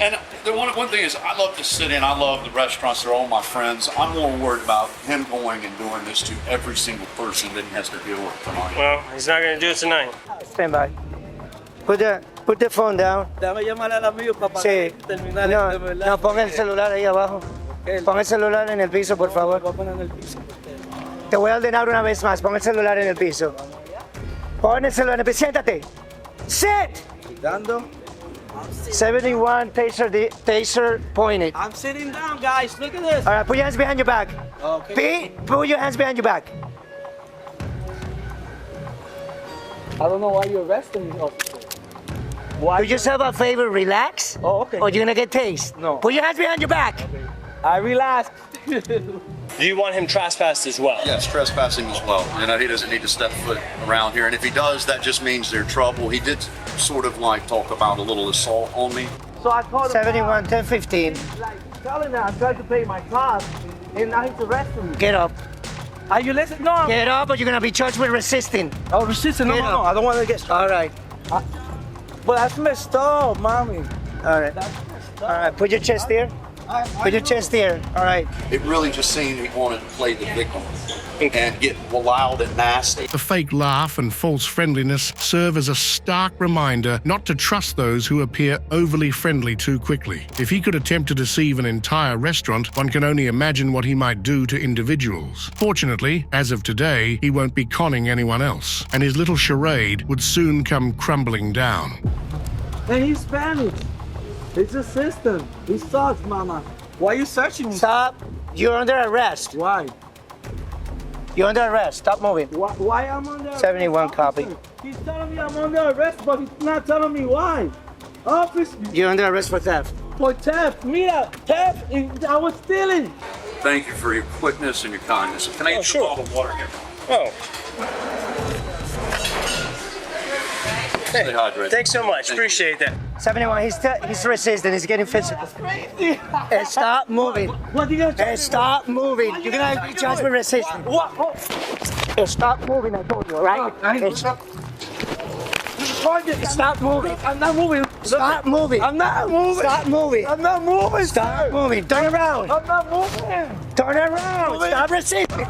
And the one thing is, I love to sit in. I love the restaurants. They're all my friends. I'm more worried about him going and doing this to every single person that he has to deal with tonight. Well, he's not going to do it tonight. Stand by. Put the phone down. Déjame llamar al amigo para Sí. terminar No, ¿verdad? no, ponga el celular ahí abajo. Pon el celular en el piso, por favor. Voy a poner en el piso. Te voy a ordenar una vez más. Pon el celular en el piso. Pon el celular en el piso. Siéntate. Sit. Dando. 71 taser pointed. I'm sitting down, guys. Look at this. All right, put your hands behind your back. Okay. Pete, put your hands behind your back. I don't know why you're arresting me, officer. Do yourself a favor, relax. Oh, okay. Or you're gonna get tased. No. Put your hands behind your back. Okay. I relaxed. Do you want him trespassed as well? Yes, trespassing as well. You know, he doesn't need to step foot around here. And if he does, that just means they're trouble. He did sort of like talk about a little assault on me. So I called 71, 1015. like telling him I tried to pay my cost, and now he's arresting me. Get up. Are you listening? No. Get up, or you're gonna be charged with resisting. Oh, resisting? No, no, I don't want to get. All right. But that's messed up, mommy. All right. All right. Put your chest here. Put your chest here. All right. It really just seemed he wanted to play the victim and get loud and nasty. The fake laugh and false friendliness serve as a stark reminder not to trust those who appear overly friendly too quickly. If he could attempt to deceive an entire restaurant, one can only imagine what he might do to individuals. Fortunately, as of today, he won't be conning anyone else, and his little charade would soon come crumbling down. And he's Spanish. It's a system. He sucks, mama. Why are you searching me? Stop. You're under arrest. Why? You're under arrest. Stop moving. Why am I under arrest? 71 copy. He's telling me I'm under arrest, but he's not telling me why. Officer. You're under arrest for theft. For theft. Mira, theft. I was stealing. Thank you for your quickness and your kindness. Can I get you a bottle of water here? Oh. Stay hydrated. Thanks so much. Appreciate that. 71, he's resisting. He's getting physical. Crazy. Hey, stop moving. What are you gonna Hey, stop moving. You're gonna be charged with resisting. What? Hey, stop moving, I told you, all right? Hey, stop moving. I'm not moving. Stop moving. I'm not moving. Stop moving. I'm not moving. Stop moving. Turn around. I'm not moving. Turn around. Stop resisting.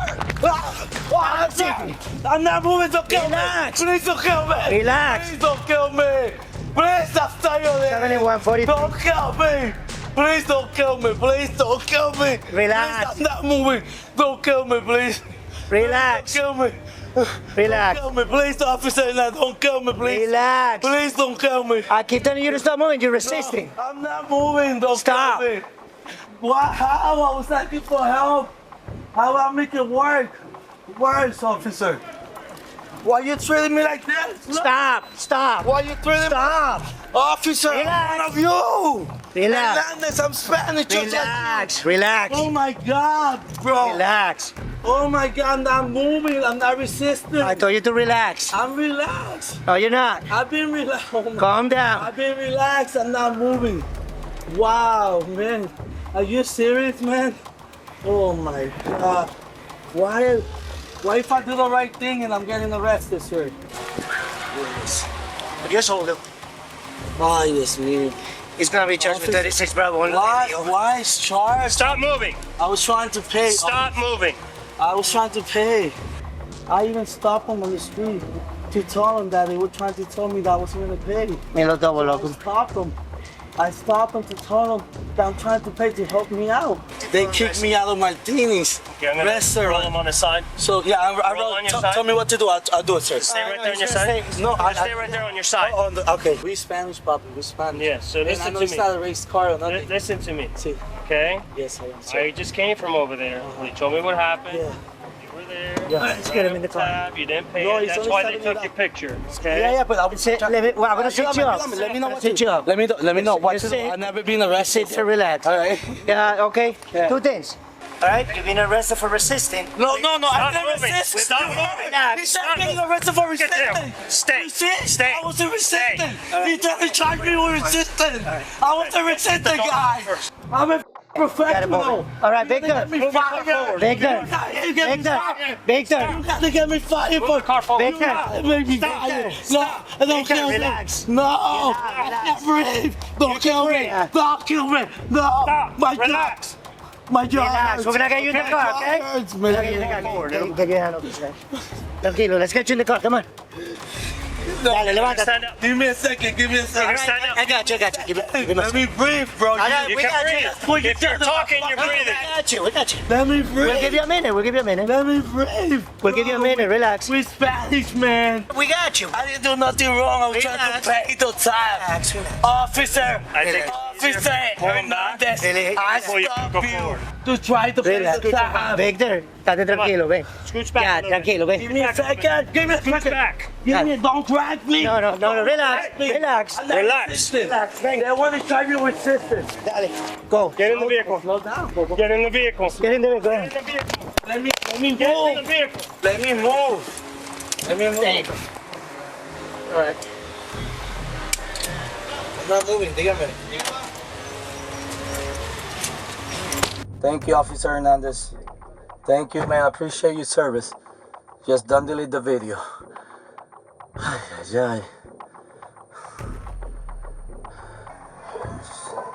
I'm not moving. Don't kill me. Relax. Please don't kill me. Relax. Please don't kill me. Please stop telling me. 71, 40. Don't kill me. Please don't kill me. Please don't kill me. Relax. Please, I'm not moving. Don't kill me, please. Relax. Don't kill me. Relax. Don't kill me, please, officer. Don't kill me, please. Relax. Please don't kill me. I keep telling you to stop moving. You're resisting. No, I'm not moving. Don't Stop. kill me. Why? How? I was asking for help. How do I make it work? Works, officer. Why you treating me like this? Look. Stop. Stop. Why you treating Stop. me? Officer, Relax. I'm one of you. Relax. Hernandez, I'm Spanish. just Relax. like you. Relax. Oh my God, bro. Relax. Oh my God, I'm not moving. I'm not resisting. I told you to relax. I'm relaxed. No, you're not. I've been relaxed. Oh Calm down. I've been relaxed. I'm not moving. Wow, man. Are you serious, man? Oh my God. Why if I do the right thing and I'm getting arrested, sir? Yes. Just hold him. Ay, Dios mío. He's gonna be charged with 36 Bravo. Why is charged? Stop moving. I was trying to pay. Stop moving. I was trying to pay. I even stopped him on the street to tell him that they were trying to tell me that I wasn't gonna pay. Me lo tomo, loco. I stopped them to tell them that I'm trying to pay to help me out. They kicked me out of Martini's Okay, I'm gonna roll him on the side. So yeah, I Roll on your side. tell me what to do. I'll do it, sir. Stay right there on your side. No, Stay right there on your side. Okay. We Spanish, Papi. We Spanish. Yeah, so And I listen know to it's me. not a race car or nothing. Listen to me. See. Okay? Yes, I am. Sir. I just came from over there. They told me what happened. Yeah. You were Yeah, let's get him in the car. You didn't pay it. That's why they took your picture. Okay? Yeah, but I'm gonna sit you up. Let me know what sit you up. Let me know what Just to do. sit. I've never been arrested. Sit, relax. All right. Yeah, okay. Yeah. 2 things. All right, you've been arrested for resisting. No, I've never moving. resisted. Stop moving. He said getting arrested for resisting. Stay. Stay. I wasn't resisting. He never charged me with resisting. I was a resisting guy. I'm a professional. All right, Victor. Get me fired. Victor. Victor. You gotta get me fired for Victor. make me fired. No, don't kill me. Relax. No, I can't breathe. Don't kill me. Don't kill me. No, my Relax. My jaw Relax. hurts. We're gonna get you in the car, okay? Hurts, We're gonna get you in the car. Get your hand up this way. Tranquilo, let's get you in the car. Come on. Dale, levántate. Stand up. Give me a second. Give me a second. Stand up. I got you. Give me Let me breathe, bro. You can breathe. If you're talking, you're breathing. We got you. Let me breathe. We'll give you a minute. Let me breathe. We'll give you a minute. Relax. We Spanish, man. We got you. I didn't do nothing wrong. I was trying to pay the time. Officer. I think Officer. Hernandez. I stopped you to try to pay the time. Victor, estate tranquilo, ven. Scooch back. Ya, tranquilo, ven. Give me a second. Give me a Scooch second. back. Give me. Don't drag me. No, relax. Relax. I'm not resisting. They want to charge me with resistance. Dale, go. Get in the vehicle. Slow down. Get in the vehicle. Get in there, go. Get in the vehicle. Let me Get in the move. vehicle. Let me move. Let me move. All right. I'm not moving. Dígame. Thank you, Officer Hernandez. Thank you, man. I appreciate your service. Just don't delete the video.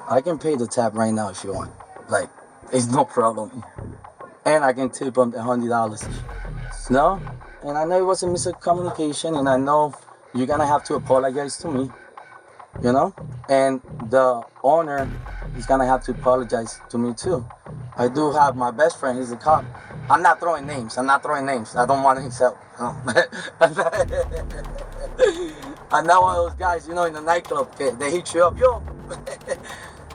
I can pay the tab right now if you want. Like, it's no problem. And I can tip them the $100. No? And I know it was a miscommunication, and I know you're gonna have to apologize to me. You know? And the owner is gonna have to apologize to me too. I do have my best friend, he's a cop. I'm not throwing names. I don't want his help. I'm not one of those guys, you know, in the nightclub, they hit you up, yo.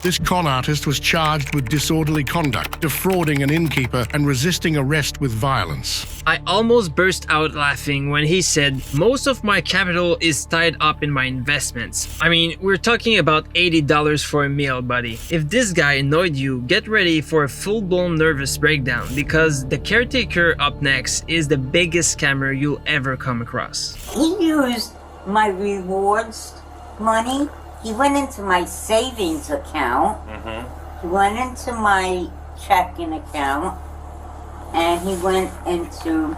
This con artist was charged with disorderly conduct, defrauding an innkeeper, and resisting arrest with violence. I almost burst out laughing when he said, most of my capital is tied up in my investments. I mean, we're talking about $80 for a meal, buddy. If this guy annoyed you, get ready for a full-blown nervous breakdown, because the caretaker up next is the biggest scammer you'll ever come across. He used my rewards money. He went into my savings account. He went into my checking account. And he went into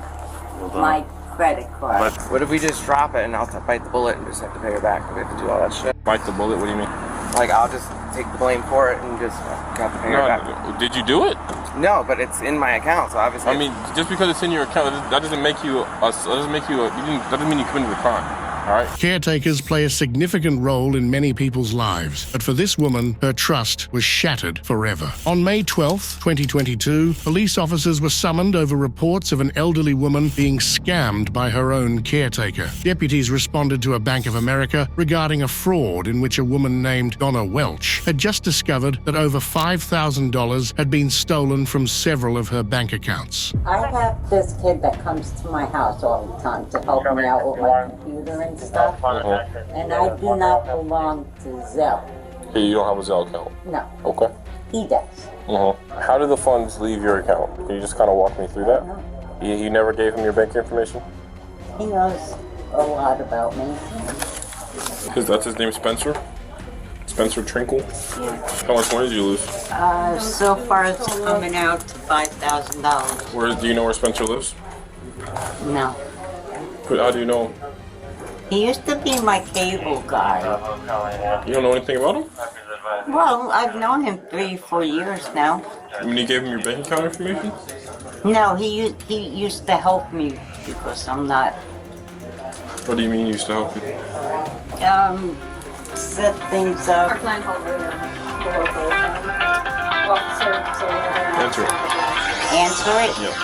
my credit card. What if we just drop it and I'll bite the bullet and just have to pay her back? We have to do all that shit. Bite the bullet? What do you mean? Like, I'll just take the blame for it and just have to pay her back. Did you do it? No, but it's in my account, so obviously. I mean, just because it's in your account, that doesn't make you. That doesn't mean you committed the crime. All right. Caretakers play a significant role in many people's lives, but for this woman, her trust was shattered forever. On May 12, 2022, police officers were summoned over reports of an elderly woman being scammed by her own caretaker. Deputies responded to a Bank of America regarding a fraud in which a woman named Donna Welch had just discovered that over $5,000 had been stolen from several of her bank accounts. I have this kid that comes to my house all the time to help me out with my computer and stuff. And I do not belong to Zelle. Hey, you don't have a Zelle account? No. Okay. He does. How did the funds leave your account? Can you just kind of walk me through that? You never gave him your bank information? He knows a lot about me. Because that's his name, Spencer? Spencer Trinkle? Yeah. How much money did you lose? So far it's coming out to $5,000. Do you know where Spencer lives? No. But how do you know? He used to be my cable guy. You don't know anything about him? Well, I've known him 3-4 years now. I mean, you gave him your bank account information? No, he used to help me because I'm not. What do you mean he used to help you? Set things up. Answer it. Answer it? Yeah.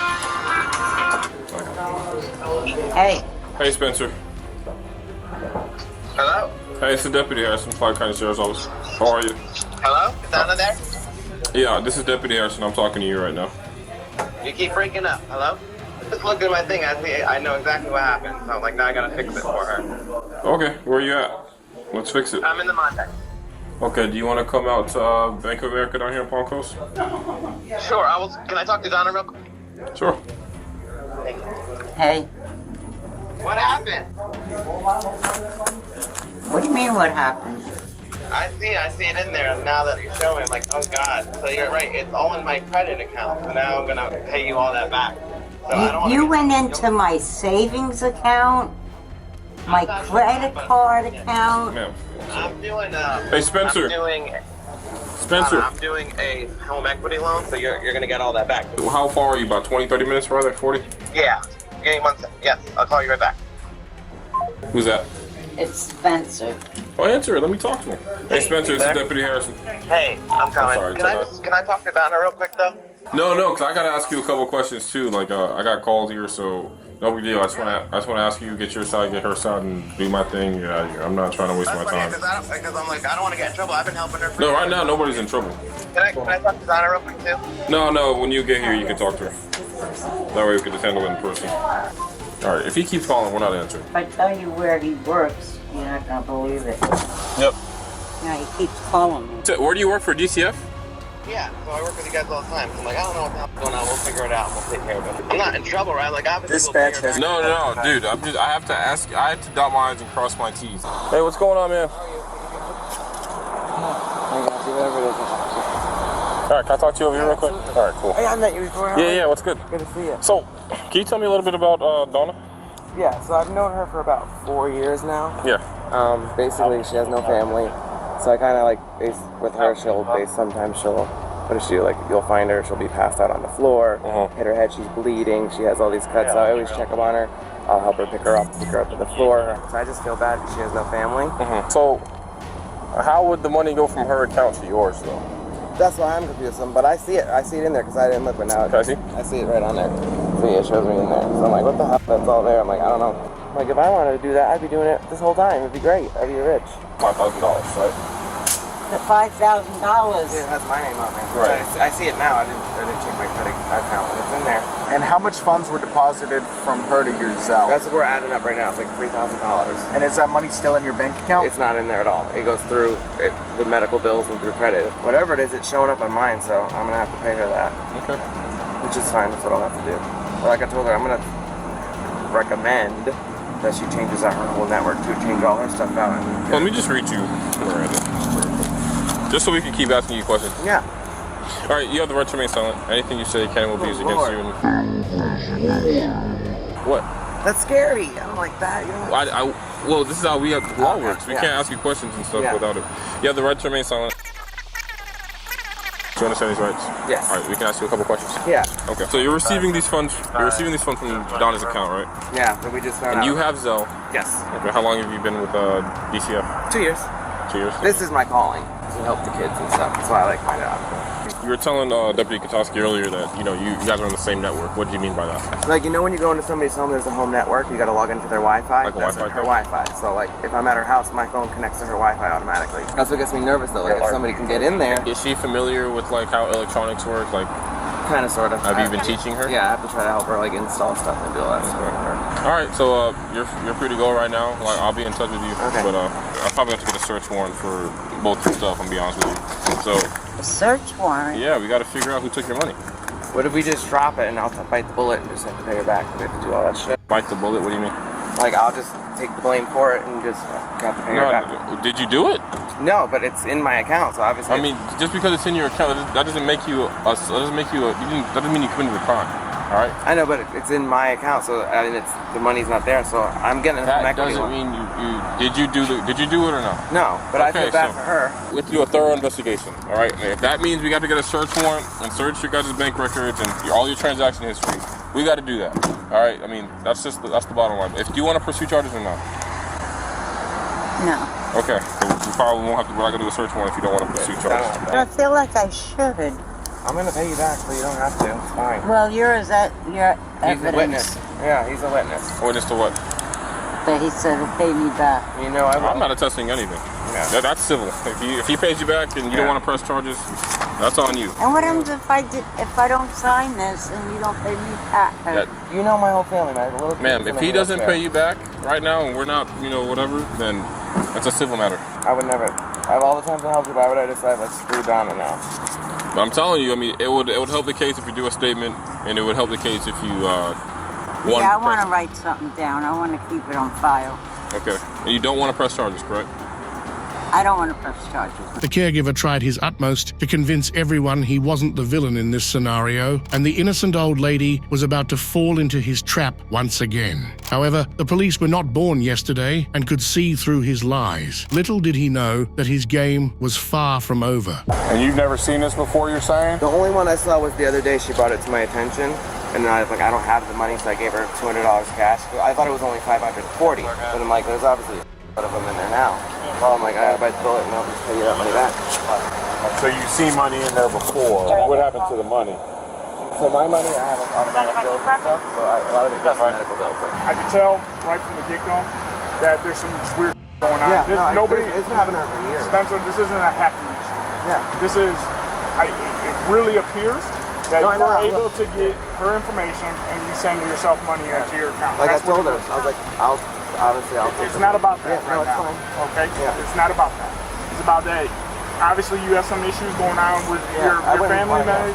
Hey. Hey, Spencer. Hello? Hey, it's the Deputy Harrison, Clark County Sheriff's Office. How are you? Hello? Is Donna there? Yeah, this is Deputy Harrison. I'm talking to you right now. You keep breaking up. Hello? Just looked at my thing. I know exactly what happened. So I'm like, now I gotta fix it for her. Okay, where you at? Let's fix it. I'm in the Montauk. Okay, do you want to come out to Bank of America down here in Palm Coast? Sure. Can I talk to Donna real quick? Sure. Hey. What happened? What do you mean what happened? I see it in there. And now that you're showing, I'm like, oh God. So you're right. It's all in my credit account. So now I'm gonna pay you all that back. So You went into my savings account, my credit card account. I'm doing Hey, Spencer. Spencer. I'm doing a home equity loan, so you're gonna get all that back. How far are you? About 20, 30 minutes rather? 40? Yeah. Give me 1 second. Yes, I'll call you right back. Who's that? It's Spencer. Oh, answer it. Let me talk to him. Hey, Spencer, this is Deputy Harrison. Hey, I'm coming. sorry, Can I talk to Donna real quick though? No, because I gotta ask you a couple questions too. Like, I got called here, so no big deal. I just wanna ask you, get your side, get her side, and do my thing. Yeah, I'm not trying to waste my time. Because I'm like, I don't want to get in trouble. I've been helping her. No, right now nobody's in trouble. Can I talk to Donna real quick too? No. When you get here, you can talk to her. That way we can just handle it in person. All right. If he keeps calling, we're not answering. If I tell you where he works, you're not gonna believe it. Yep. Yeah, he keeps calling me. So, where do you work for, DCF? Yeah, so I work with you guys all the time. So I'm like, I don't know what the hell's going on. We'll figure it out. We'll take care of it. I'm not in trouble, right? Like, obviously Dispatch has no, dude. I have to ask. I had to dot my I's and cross my T's. Hey, what's going on, man? All right, can I talk to you over here real quick? All right, cool. Hey, I met you before. Yeah, what's good? Good to see you. So, can you tell me a little bit about Donna? Yeah, so I've known her for about 4 years now. Yeah. Basically, she has no family. So I kind of like, with her, sometimes she'll, what is she, like, you'll find her, she'll be passed out on the floor, hit her head, she's bleeding, she has all these cuts, so I always check up on her. I'll help her pick her up to the floor. So I just feel bad because she has no family. So, how would the money go from her account to yours, though? That's why I'm confused. But I see it in there because I didn't look, but now I see it right on there. So yeah, it shows me in there. So I'm like, what the hell? That's all there. I'm like, I don't know. I'm like, if I wanted to do that, I'd be doing it this whole time. It'd be great. I'd be rich. $5,000, right? The $5,000. Yeah, it has my name on there. Right. I see it now. I didn't check my credit account, but it's in there. And how much funds were deposited from her to your Zelle? That's what we're adding up right now. It's like $3,000. And is that money still in your bank account? It's not in there at all. It goes through the medical bills and through credit. Whatever it is, it's showing up on mine, so I'm gonna have to pay her that. Okay. Which is fine. That's what I'll have to do. But like I told her, I'm gonna recommend that she changes out her whole network to change all her stuff out. Let me just read you where it is. Just so we can keep asking you questions. Yeah. All right, you have the right to remain silent. Anything you say can and will be used against you. What? That's scary. I don't like that. You know? Well, this is how the law works. We can't ask you questions and stuff without it. You have the right to remain silent. Do you understand these rights? Yes. All right, we can ask you a couple questions. Yeah. Okay. So you're receiving these funds. You're receiving these funds from Donna's account, right? Yeah, but we just found out. And you have Zelle. Yes. Okay. How long have you been with DCF? 2 years. 2 years. This is my calling to help the kids and stuff. That's why I like find out. You were telling Deputy Katoski earlier that you guys are on the same network. What do you mean by that? Like, when you go into somebody's home, there's a home network. You got to log into their Wi-Fi. Like a Wi-Fi. Her Wi-Fi. So like, if I'm at her house, my phone connects to her Wi-Fi automatically. That's what gets me nervous though. Like, if somebody can get in there. Is she familiar with like how electronics work? Like, kind of, sort of. Have you been teaching her? Yeah, I have to try to help her like install stuff and do all that stuff. All right, so you're free to go right now. Like, I'll be in touch with you. Okay. But I probably have to get a search warrant for both your stuff. I'm be honest with you. So. A search warrant? Yeah, we got to figure out who took your money. What if we just drop it and I'll bite the bullet and just have to pay her back? We have to do all that shit. Bite the bullet? What do you mean? Like, I'll just take the blame for it and just have to pay her back. Did you do it? No, but it's in my account, so obviously. I mean, just because it's in your account, that doesn't make you. That doesn't mean you committed a crime. All right. I know, but it's in my account, so I mean, the money's not there, so I'm getting it. That doesn't mean you. Did you do it or no? No, but I feel bad for her. We have to do a thorough investigation. All right. If that means we got to get a search warrant and search your guys' bank records and all your transaction history, we got to do that. All right. I mean, that's the bottom line. Do you want to pursue charges or not? No. Okay. So we probably won't have to. We're not gonna do a search warrant if you don't want to pursue charges. I feel like I should. I'm gonna pay you back, but you don't have to. It's fine. Well, your evidence. He's a witness. Yeah, he's a witness. Witness to what? That he said he'll pay me back. You know, I'm not attesting anything. Yeah. That's civil. If he pays you back and you don't want to press charges, That's on you. And what happens if I don't sign this and you don't pay me back? You know my whole family, man. Ma'am, if he doesn't pay you back right now and we're not, whatever, then that's a civil matter. I would never. I have all the time to help you. Why would I decide let's screw down it now? But I'm telling you, I mean, it would help the case if you do a statement, and it would help the case if you I want to write something down. I want to keep it on file. Okay. And you don't want to press charges, correct? I don't want to press charges. The caregiver tried his utmost to convince everyone he wasn't the villain in this scenario, and the innocent old lady was about to fall into his trap once again. However, the police were not born yesterday and could see through his lies. Little did he know that his game was far from over. And you've never seen this before, you're saying? The only one I saw was the other day. She brought it to my attention, and then I was like, I don't have the money, so I gave her $200 cash. I thought it was only $540, but I'm like, there's obviously a lot of them in there now. So I'm like, I gotta bite the bullet and I'll just pay you that money back. So you've seen money in there before. What happened to the money? So my money, I have automatic bills and stuff, so a lot of it goes to medical bills. I can tell right from the get-go that there's some weird going on. Yeah, it's been happening for years. Spencer, this isn't a happy issue. Yeah. This is, it really appears that you were able to get her information and you send yourself money into your account. Like I told her, I was like, I'll take It's not about that right now. Okay? Yeah. It's not about that. It's about that. Obviously, you have some issues going on with your family members,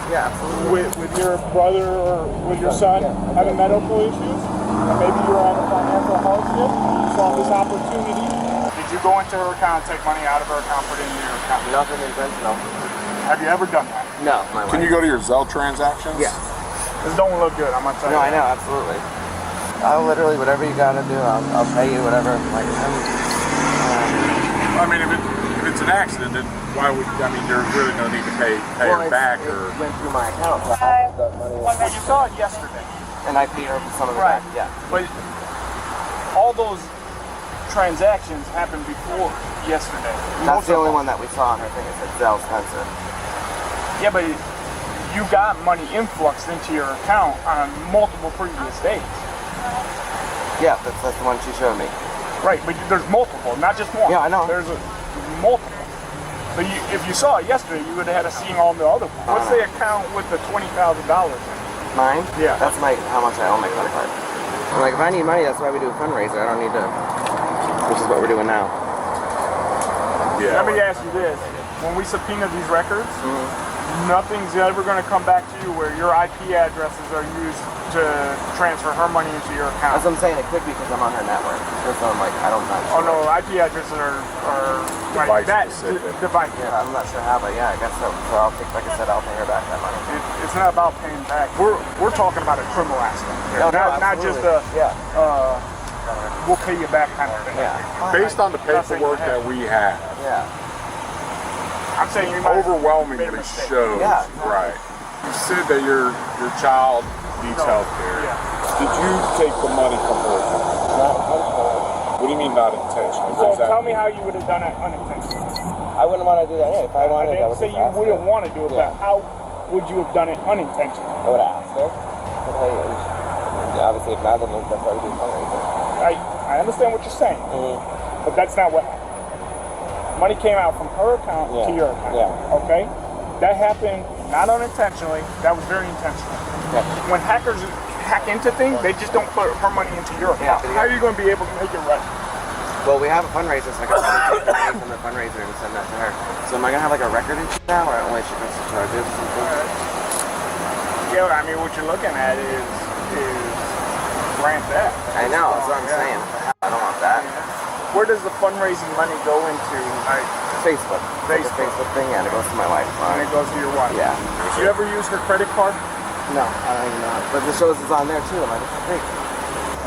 with your brother or with your son having medical issues, and maybe you're on a financial hardship. You saw this opportunity. Did you go into her account and take money out of her account, put it into your account? Nothing intentional. Have you ever done that? No. Can you go to your Zelle transactions? Yeah. This don't look good, I'm gonna tell you. No, I know, absolutely. I'll literally, whatever you gotta do, I'll pay you, whatever. Like, I mean, if it's an accident, then why would, there's really no need to pay her back or... It went through my account, so I have that money. Well, you saw it yesterday. And I paid her for some of it back, yeah. But all those transactions happened before yesterday. That's the only one that we saw on her thing. It said Zelle Spencer. Yeah, but you got money influxed into your account on multiple previous days. Yeah, that's the one she showed me. Right, but there's multiple, not just one. Yeah, I know. There's multiple. But if you saw it yesterday, you would have had to see all the other ones. What's the account with the $20,000 in it? Mine? Yeah. That's how much I owe my credit card. I'm like, if I need money, that's why we do a fundraiser. I don't need to, which is what we're doing now. Yeah. Let me ask you this. When we subpoena these records, nothing's ever going to come back to you where your IP addresses are used to transfer her money into your account. As I'm saying, it could be because I'm on her network. So I'm like, I don't know. Oh no, IP addresses are like that device. Yeah, I'm not sure how, but yeah, I guess so. So I'll take, like I said, I'll pay her back that money. It's not about paying back. We're talking about a criminal aspect here. Not just a we'll pay you back kind of thing. Yeah. Based on the paperwork that we have. Yeah. I'm saying you overwhelmingly shows. Yeah. Right. You said that your child needs health care. Yeah. Did you take the money from her? What do you mean not intentionally? So tell me how you would have done it unintentionally. I wouldn't want to do that. Yeah, if I wanted, I would say you wouldn't want to do it, but how would you have done it unintentionally? I would ask her. Obviously, if not, then that's why we do fundraising. I understand what you're saying, but that's not what happened. Money came out from her account to your account. Yeah. Okay? That happened not unintentionally, that was very intentional. Yeah. When hackers hack into things, they just don't put her money into your account. How are you going to be able to make it right? Well, we have a fundraiser, so I can take the money from the fundraiser and send that to her. So am I going to have like a record and shit now, or only she puts the charges or something? Yeah, I mean, what you're looking at is grand theft. I know, that's what I'm saying. I don't want that. Where does the fundraising money go into? Facebook. Like a Facebook thing, and it goes to my wife. And it goes to your wife? Yeah. Do you ever use her credit card? No, I don't even know. But the shows is on there too. I'm like, great.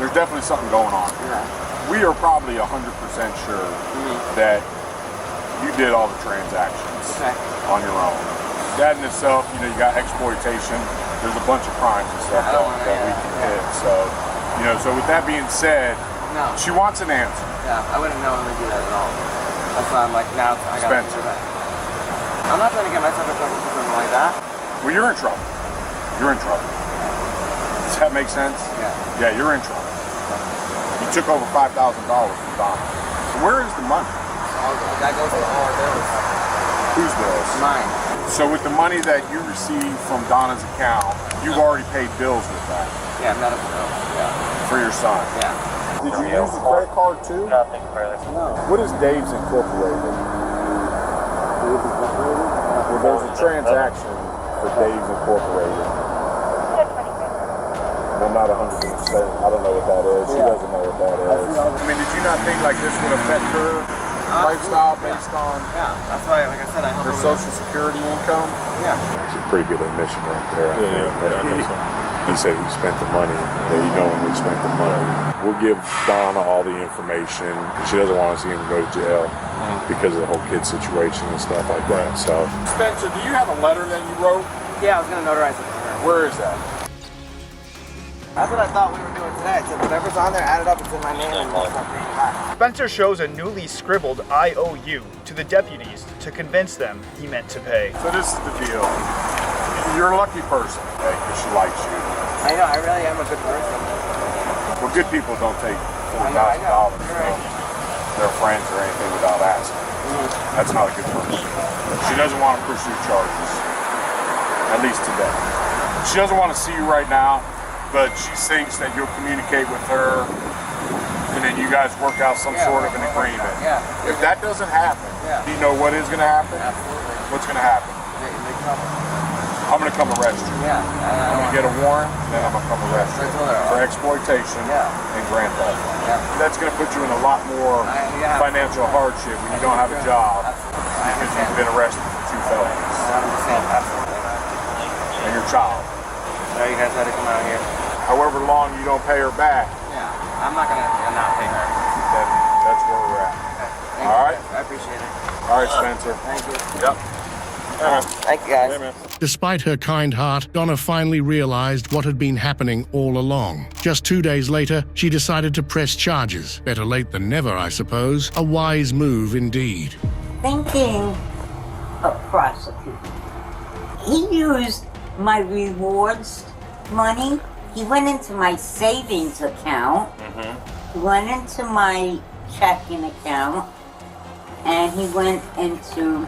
There's definitely something going on. Yeah. We are probably 100% sure that you did all the transactions on your own. That in itself, you got exploitation. There's a bunch of crimes and stuff that we can hit. So, so with that being said, she wants an answer. Yeah, I wouldn't knowingly do that at all. That's why I'm like, now I gotta do that. I'm not trying to get myself in trouble for something like that. Well, you're in trouble. You're in trouble. Does that make sense? Yeah. Yeah, you're in trouble. You took over $5,000 from Donna. So where is the money? That goes to all our bills. Whose bills? Mine. So with the money that you received from Donna's account, you've already paid bills with that? Yeah, medical bills. Yeah. For your son? Yeah. Did you use the credit card too? Nothing further. No. What is Dave's Incorporated? Well, there's a transaction for Dave's Incorporated. Well, not 100%. I don't know what that is. She doesn't know what that is. I mean, did you not think like this would affect her lifestyle based on? Yeah, that's why, like I said, I help her social security income? Yeah. It's a pretty good admission right there. He said he spent the money. That he knowingly spent the money. We'll give Donna all the information. She doesn't want to see him go to jail because of the whole kid situation and stuff like that. So, Spencer, do you have a letter that you wrote? Yeah, I was gonna notarize it. Where is that? That's what I thought we were doing today. So whatever's on there, add it up, it's in my name and it's not paying back. Spencer shows a newly scribbled IOU to the deputies to convince them he meant to pay. So this is the deal. You're a lucky person, okay, because she likes you. I know, I really am a good person. Well, good people don't take $4,000 from their friends or anything without asking. That's not a good person. She doesn't want to pursue charges, at least today. She doesn't want to see you right now, but she thinks that you'll communicate with her and then you guys work out some sort of an agreement. If that doesn't happen, do you know what is going to happen? Absolutely. What's going to happen? I'm going to come arrest you. I'm going to get a warrant, and then I'm going to come arrest you for exploitation and grand theft. That's going to put you in a lot more financial hardship when you don't have a job because you've been arrested for 2 felonies. And your child. So you guys had to come out here. However long you don't pay her back. I'm not going to not pay her. Then that's where we're at. All right? I appreciate it. All right, Spencer. Thank you. Yep. Thank you, guys. Despite her kind heart, Donna finally realized what had been happening all along. Just 2 days later, she decided to press charges. Better late than never, I suppose. A wise move indeed. Thinking of prosecuting. He used my rewards money. He went into my savings account. He went into my checking account. And he went into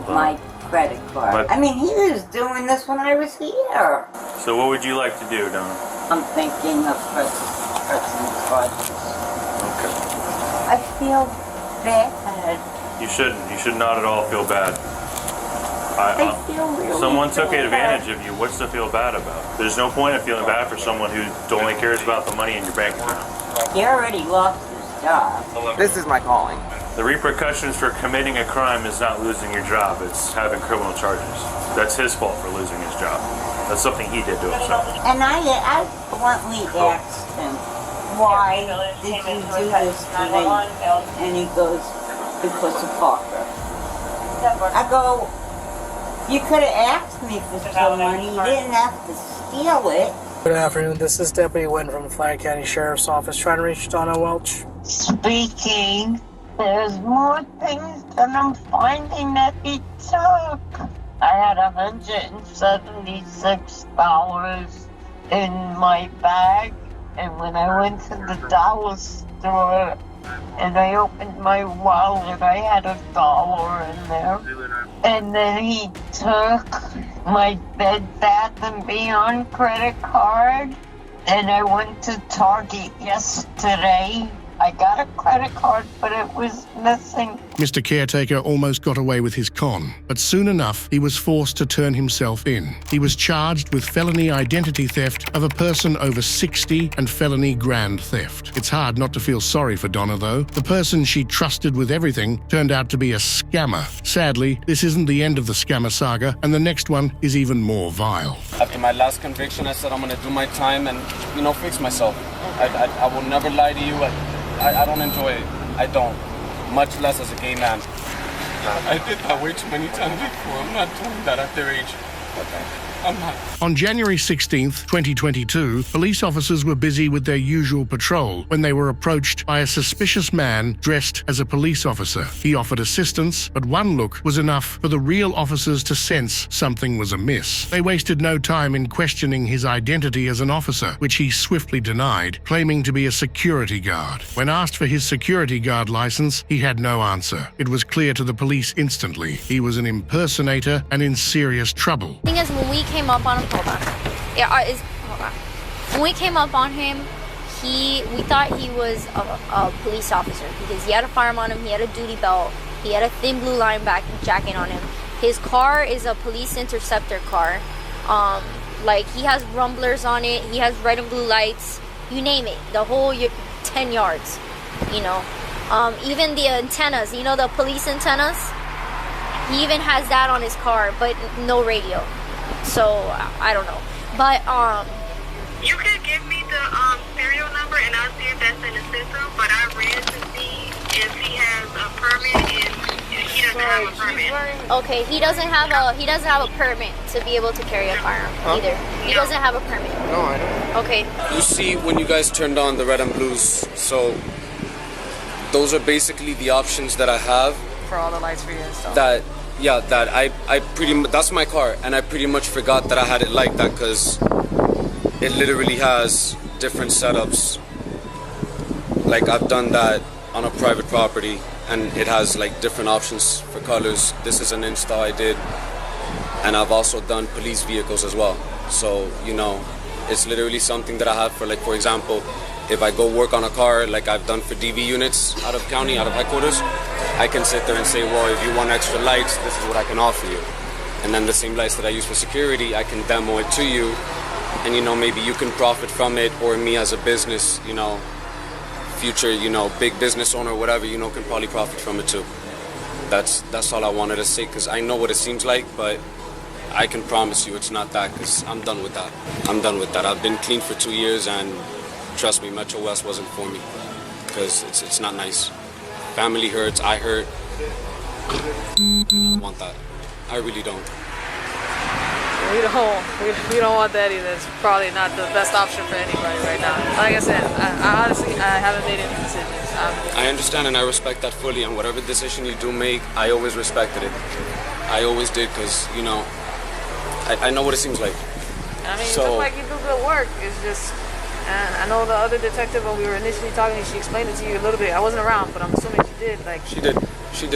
my credit card. I mean, he was doing this when I was here. So what would you like to do, Donna? I'm thinking of pressing charges. Okay. I feel bad. You shouldn't. You should not at all feel bad. I feel really someone took bad. advantage of you. What's to feel bad about? There's no point in feeling bad for someone who only cares about the money in your bank account. He already lost his job. This is my calling. The repercussions for committing a crime is not losing your job, it's having criminal charges. That's his fault for losing his job. That's something he did to himself. And I bluntly asked him, why did you do this to me? And he goes, because of Parker. I go, you could have asked me for some money, you didn't have to steal it. Good afternoon, this is Deputy Wynn from the Flagler County Sheriff's Office, trying to reach Donna Welch. Speaking. There's more things than I'm finding that he took. I had $176 in my bag, and when I went to the dollar store and I opened my wallet, I had $1 in there. And then he took my Bed Bath & Beyond credit card, and I went to Target yesterday. I got a credit card, but it was missing. Mr. Caretaker almost got away with his con, but soon enough, he was forced to turn himself in. He was charged with felony identity theft of a person over 60 and felony grand theft. It's hard not to feel sorry for Donna, though. The person she trusted with everything turned out to be a scammer. Sadly, this isn't the end of the scammer saga, and the next one is even more vile. After my last conviction, I said I'm going to do my time and, fix myself. I will never lie to you. I don't enjoy it. I don't. Much less as a gay man. I did that way too many times before. I'm not doing that at their age. Okay. On January 16th, 2022, police officers were busy with their usual patrol when they were approached by a suspicious man dressed as a police officer. He offered assistance, but one look was enough for the real officers to sense something was amiss. They wasted no time in questioning his identity as an officer, which he swiftly denied, claiming to be a security guard. When asked for his security guard license, he had no answer. It was clear to the police instantly he was an impersonator and in serious trouble. The thing is, when we came up on him, hold on. When we came up on him, we thought he was a police officer because he had a firearm on him, he had a duty belt, he had a thin blue line jacket on him. His car is a police interceptor car. Like, he has rumblers on it, he has red and blue lights, you name it, the whole 10 yards, you know. Even the antennas, you know, the police antennas, he even has that on his car, but no radio. So I don't know, but you could give me the serial number and I'll see if that's in the system. But I read to see if he has a permit and he doesn't have a permit. Okay, he doesn't have a permit to be able to carry a firearm either. He doesn't have a permit. No, I don't. Okay. You see, when you guys turned on the red and blues, so those are basically the options that I have. For all the lights for you and stuff. That I pretty much, that's my car, and I pretty much forgot that I had it like that because it literally has different setups. Like, I've done that on a private property, and it has like different options for colors. This is an install I did, and I've also done police vehicles as well. So, you know, it's literally something that I have for, like, for example, if I go work on a car like I've done for DV units out of county, out of headquarters, I can sit there and say, well, if you want extra lights, this is what I can offer you. And then the same lights that I use for security, I can demo it to you. And, you know, maybe you can profit from it, or me as a business, you know, future, you know, big business owner, whatever, you know, can probably profit from it too. That's all I wanted to say, because I know what it seems like, but I can promise you it's not that, because I'm done with that. I'm done with that. I've been clean for 2 years, and trust me, Metro West wasn't for me, because it's not nice. Family hurts, I hurt. I don't want that. I really don't. We don't want that either. It's probably not the best option for anybody right now. Like I said, I honestly haven't made any decisions. I understand and I respect that fully, and whatever decision you do make, I always respected it. I always did, because, you know, I know what it seems like. I mean, so, it looks like you do good work. It's just, and I know the other detective, when we were initially talking, she explained it to you a little bit. I wasn't around, but I'm assuming she did. Like, She did.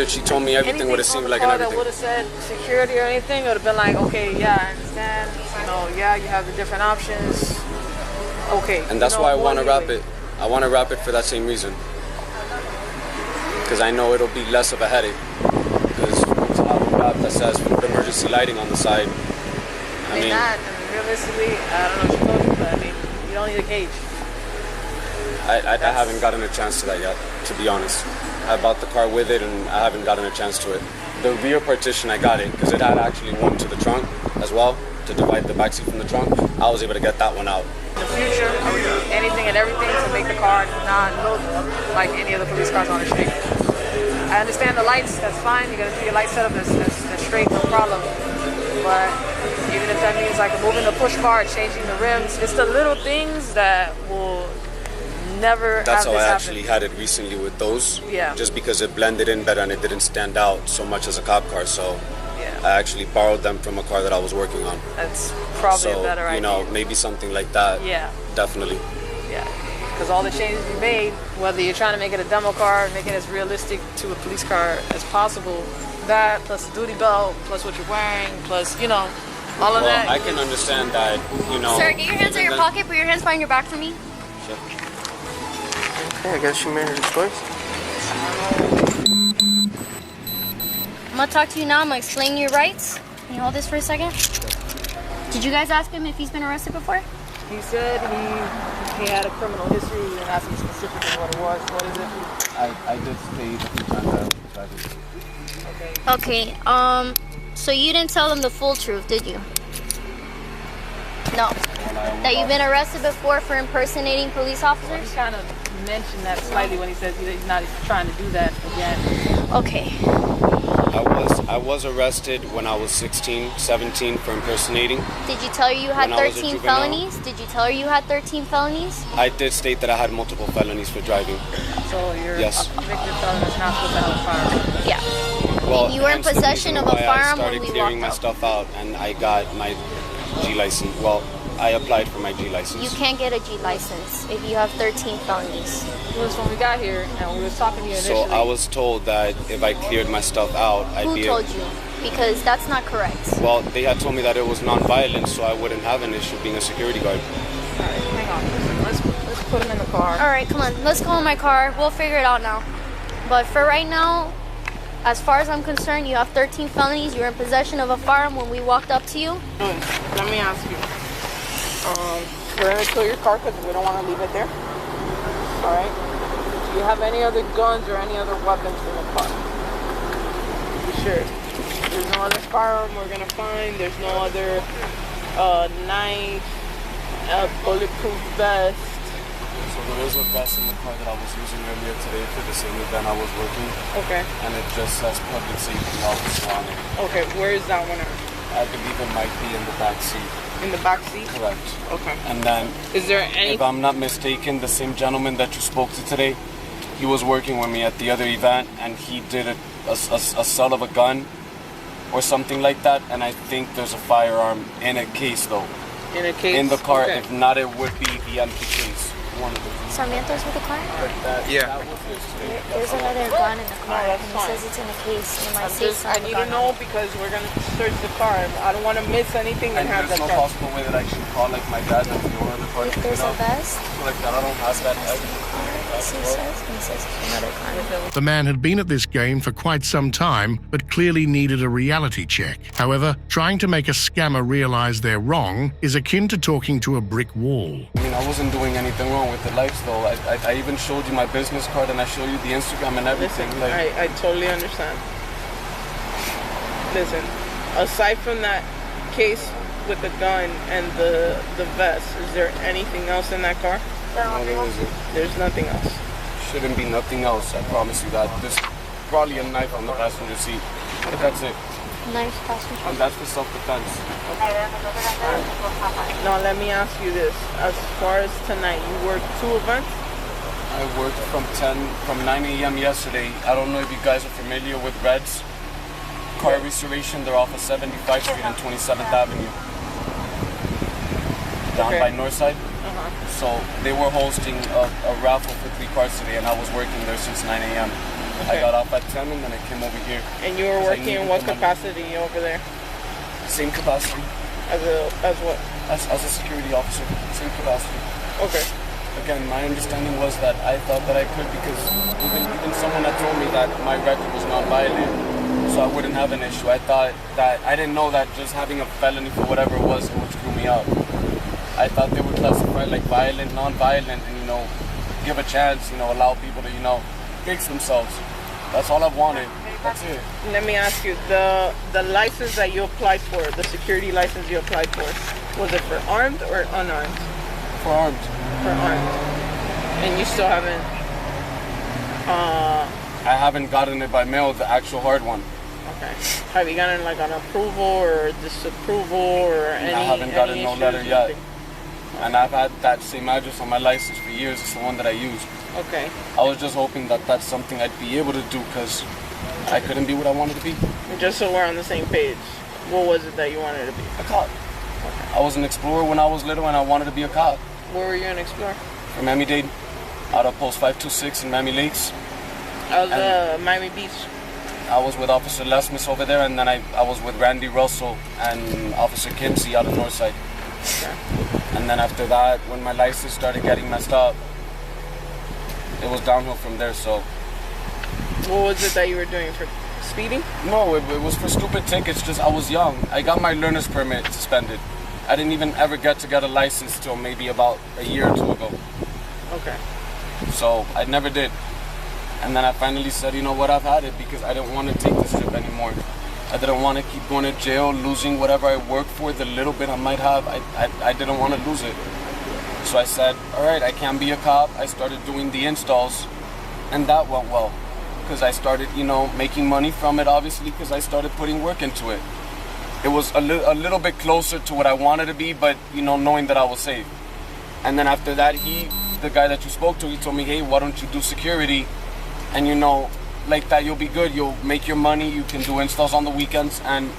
She told me everything what it seemed like and everything. That would have said security or anything, it would have been like, okay, yeah, I understand. You know, yeah, you have the different options. Okay. And that's why I want to wrap it. I want to wrap it for that same reason. Because I know it'll be less of a headache. Because to have a wrap that says emergency lighting on the side. I mean, realistically, I don't know what you told you, but I mean, you don't need a cage. I haven't gotten a chance to that yet, to be honest. I bought the car with it, and I haven't gotten a chance to it. The rear partition, I got it, because it had actually one to the trunk as well, to divide the backseat from the trunk. I was able to get that one out. In the future, I would do anything and everything to make the car not look like any of the police cars on the street. I understand the lights, that's fine. You gotta do your light setup that's straight, no problem. But even if that means like moving the push bar, changing the rims, it's the little things that will never That's have how this I happen. actually had it recently with those. Yeah. Just because it blended in better and it didn't stand out so much as a cop car. So yeah. I actually borrowed them from a car that I was working on. That's probably a better idea. You know, maybe something like that. Yeah. Definitely. Yeah. Because all the changes you made, whether you're trying to make it a demo car, make it as realistic to a police car as possible, that plus the duty belt, plus what you're wearing, plus, you know, all of that. I can understand that, you know. Sir, get your hands in your pocket, put your hands behind your back for me. Sure. Okay, I guess you made her choice. I'm gonna talk to you now. I'm gonna explain your rights. Can you hold this for a second? Did you guys ask him if he's been arrested before? He said he had a criminal history. You didn't ask him specifically what it was. What is it? I did state a few times that I did. Okay, so you didn't tell them the full truth, did you? No. That you've been arrested before for impersonating police officers? He kind of mentioned that slightly when he says he's not trying to do that again. Okay. I was arrested when I was 16, 17 for impersonating. Did you tell her you had When I was a 13 juvenile. felonies? Did you tell her you had 13 felonies? I did state that I had multiple felonies for driving. So you're Yes. a convicted felon is not supposed to have a firearm. Yeah. Well, You were in hence the possession reason of a why firearm I started when we clearing walked my up. stuff out, and I got my G license. Well, I applied for my G license. You can't get a G license if you have 13 felonies. It was when we got here and we was talking to you So initially. I was told that if I cleared my stuff out, I'd Who be told you? Because that's not correct. Well, they had told me that it was non-violent, so I wouldn't have an issue being a security guard. Alright, hang on. Listen, let's put him in the car. All right, come on. Let's go in my car. We'll figure it out now. But for right now, as far as I'm concerned, you have 13 felonies. You're in possession of a firearm when we walked up to you. Let me ask you. We're gonna tow your car because we don't want to leave it there. All right. Do you have any other guns or any other weapons in the car? You sure? There's no other firearm we're gonna find. There's no other knife, bulletproof vest. So there is a vest in the car that I was using earlier today for the same event I was working. Okay. And it just says public safety officer on it. Okay. Where is that one at? I believe it might be in the back seat. In the back seat? Correct. Okay. And then, Is there any? if I'm not mistaken, the same gentleman that you spoke to today, he was working with me at the other event, and he did a sell of a gun or something like that, and I think there's a firearm in a case though. In a case? In the car. Okay. If not, it would be the empty case. One of the two. Sarmiento's with the car? Yeah. There's another gun in the car, No, that's and it fine. says it's in a case. It might say I need to know because we're gonna search the car. I don't want to miss anything and And have there's that no car. possible way that I can call like my dad and the owner of the car to pick There's it a up. vest. Like that, I don't have that. It says another gun. The man had been at this game for quite some time, but clearly needed a reality check. However, trying to make a scammer realize they're wrong is akin to talking to a brick wall. I mean, I wasn't doing anything wrong with the lights though. I even showed you my business card and I showed you the Instagram and everything. Listen, I totally understand. Listen, aside from that case with the gun and the vest, is there anything else in that car? No, there isn't. There's nothing else. Shouldn't be nothing else, I promise you that. There's probably a knife on the passenger seat, but that's it. Knife passenger. And that's for self-defense. Now let me ask you this. As far as tonight, you worked 2 events? I worked from 9 a.m. yesterday. I don't know if you guys are familiar with Reds Car Restoration. They're off of 75th Street and 27th Avenue. Down by Northside. So they were hosting a raffle for 3 cars today, and I was working there since 9 a.m. I got off at 10 and then I came over here. And you were working in what capacity over there? Same capacity. As what? As a security officer. Same capacity. Okay. Again, my understanding was that I thought that I could because even someone had told me that my record was non-violent, so I wouldn't have an issue. I thought that, I didn't know that just having a felony for whatever it was would screw me up. I thought they would classify like violent, non-violent, and give a chance, allow people to, fix themselves. That's all I wanted. That's it. Let me ask you, the license that you applied for, the security license you applied for, was it for armed or unarmed? For armed. For armed. And you still haven't... I haven't gotten it by mail, the actual hard one. Okay. Have you gotten like an approval or disapproval or any... I haven't gotten no issues letter or yet. anything? And I've had that same address on my license for years. It's the one that I used. Okay. I was just hoping that that's something I'd be able to do because I couldn't be what I wanted to be. Just so we're on the same page, what was it that you wanted to be? A cop. I was an explorer when I was little and I wanted to be a cop. Where were you an explorer? From Miami-Dade, out of Post 526 in Miami Lakes. I was Miami Beach. I was with Officer Lesmus over there, and then I was with Randy Russell and Officer Kimsey out of Northside. Okay. And then after that, when my license started getting messed up, it was downhill from there, so. What was it that you were doing, for speeding? No, it was for stupid tickets, just I was young. I got my learner's permit suspended. I didn't even ever get a license till maybe about a year or 2 ago. Okay. So I never did. And then I finally said, you know what, I've had it because I didn't want to take this trip anymore. I didn't want to keep going to jail, losing whatever I worked for, the little bit I might have. I didn't want to lose it. So I said, all right, I can be a cop. I started doing the installs, and that went well. because I started, you know, making money from it, obviously, because I started putting work into it. It was a little bit closer to what I wanted to be, but, you know, knowing that I was safe. And then after that, the guy that you spoke to, he told me, hey, why don't you do security? And, you know, like that, you'll be good. You'll make your money. You can do installs on the weekends. And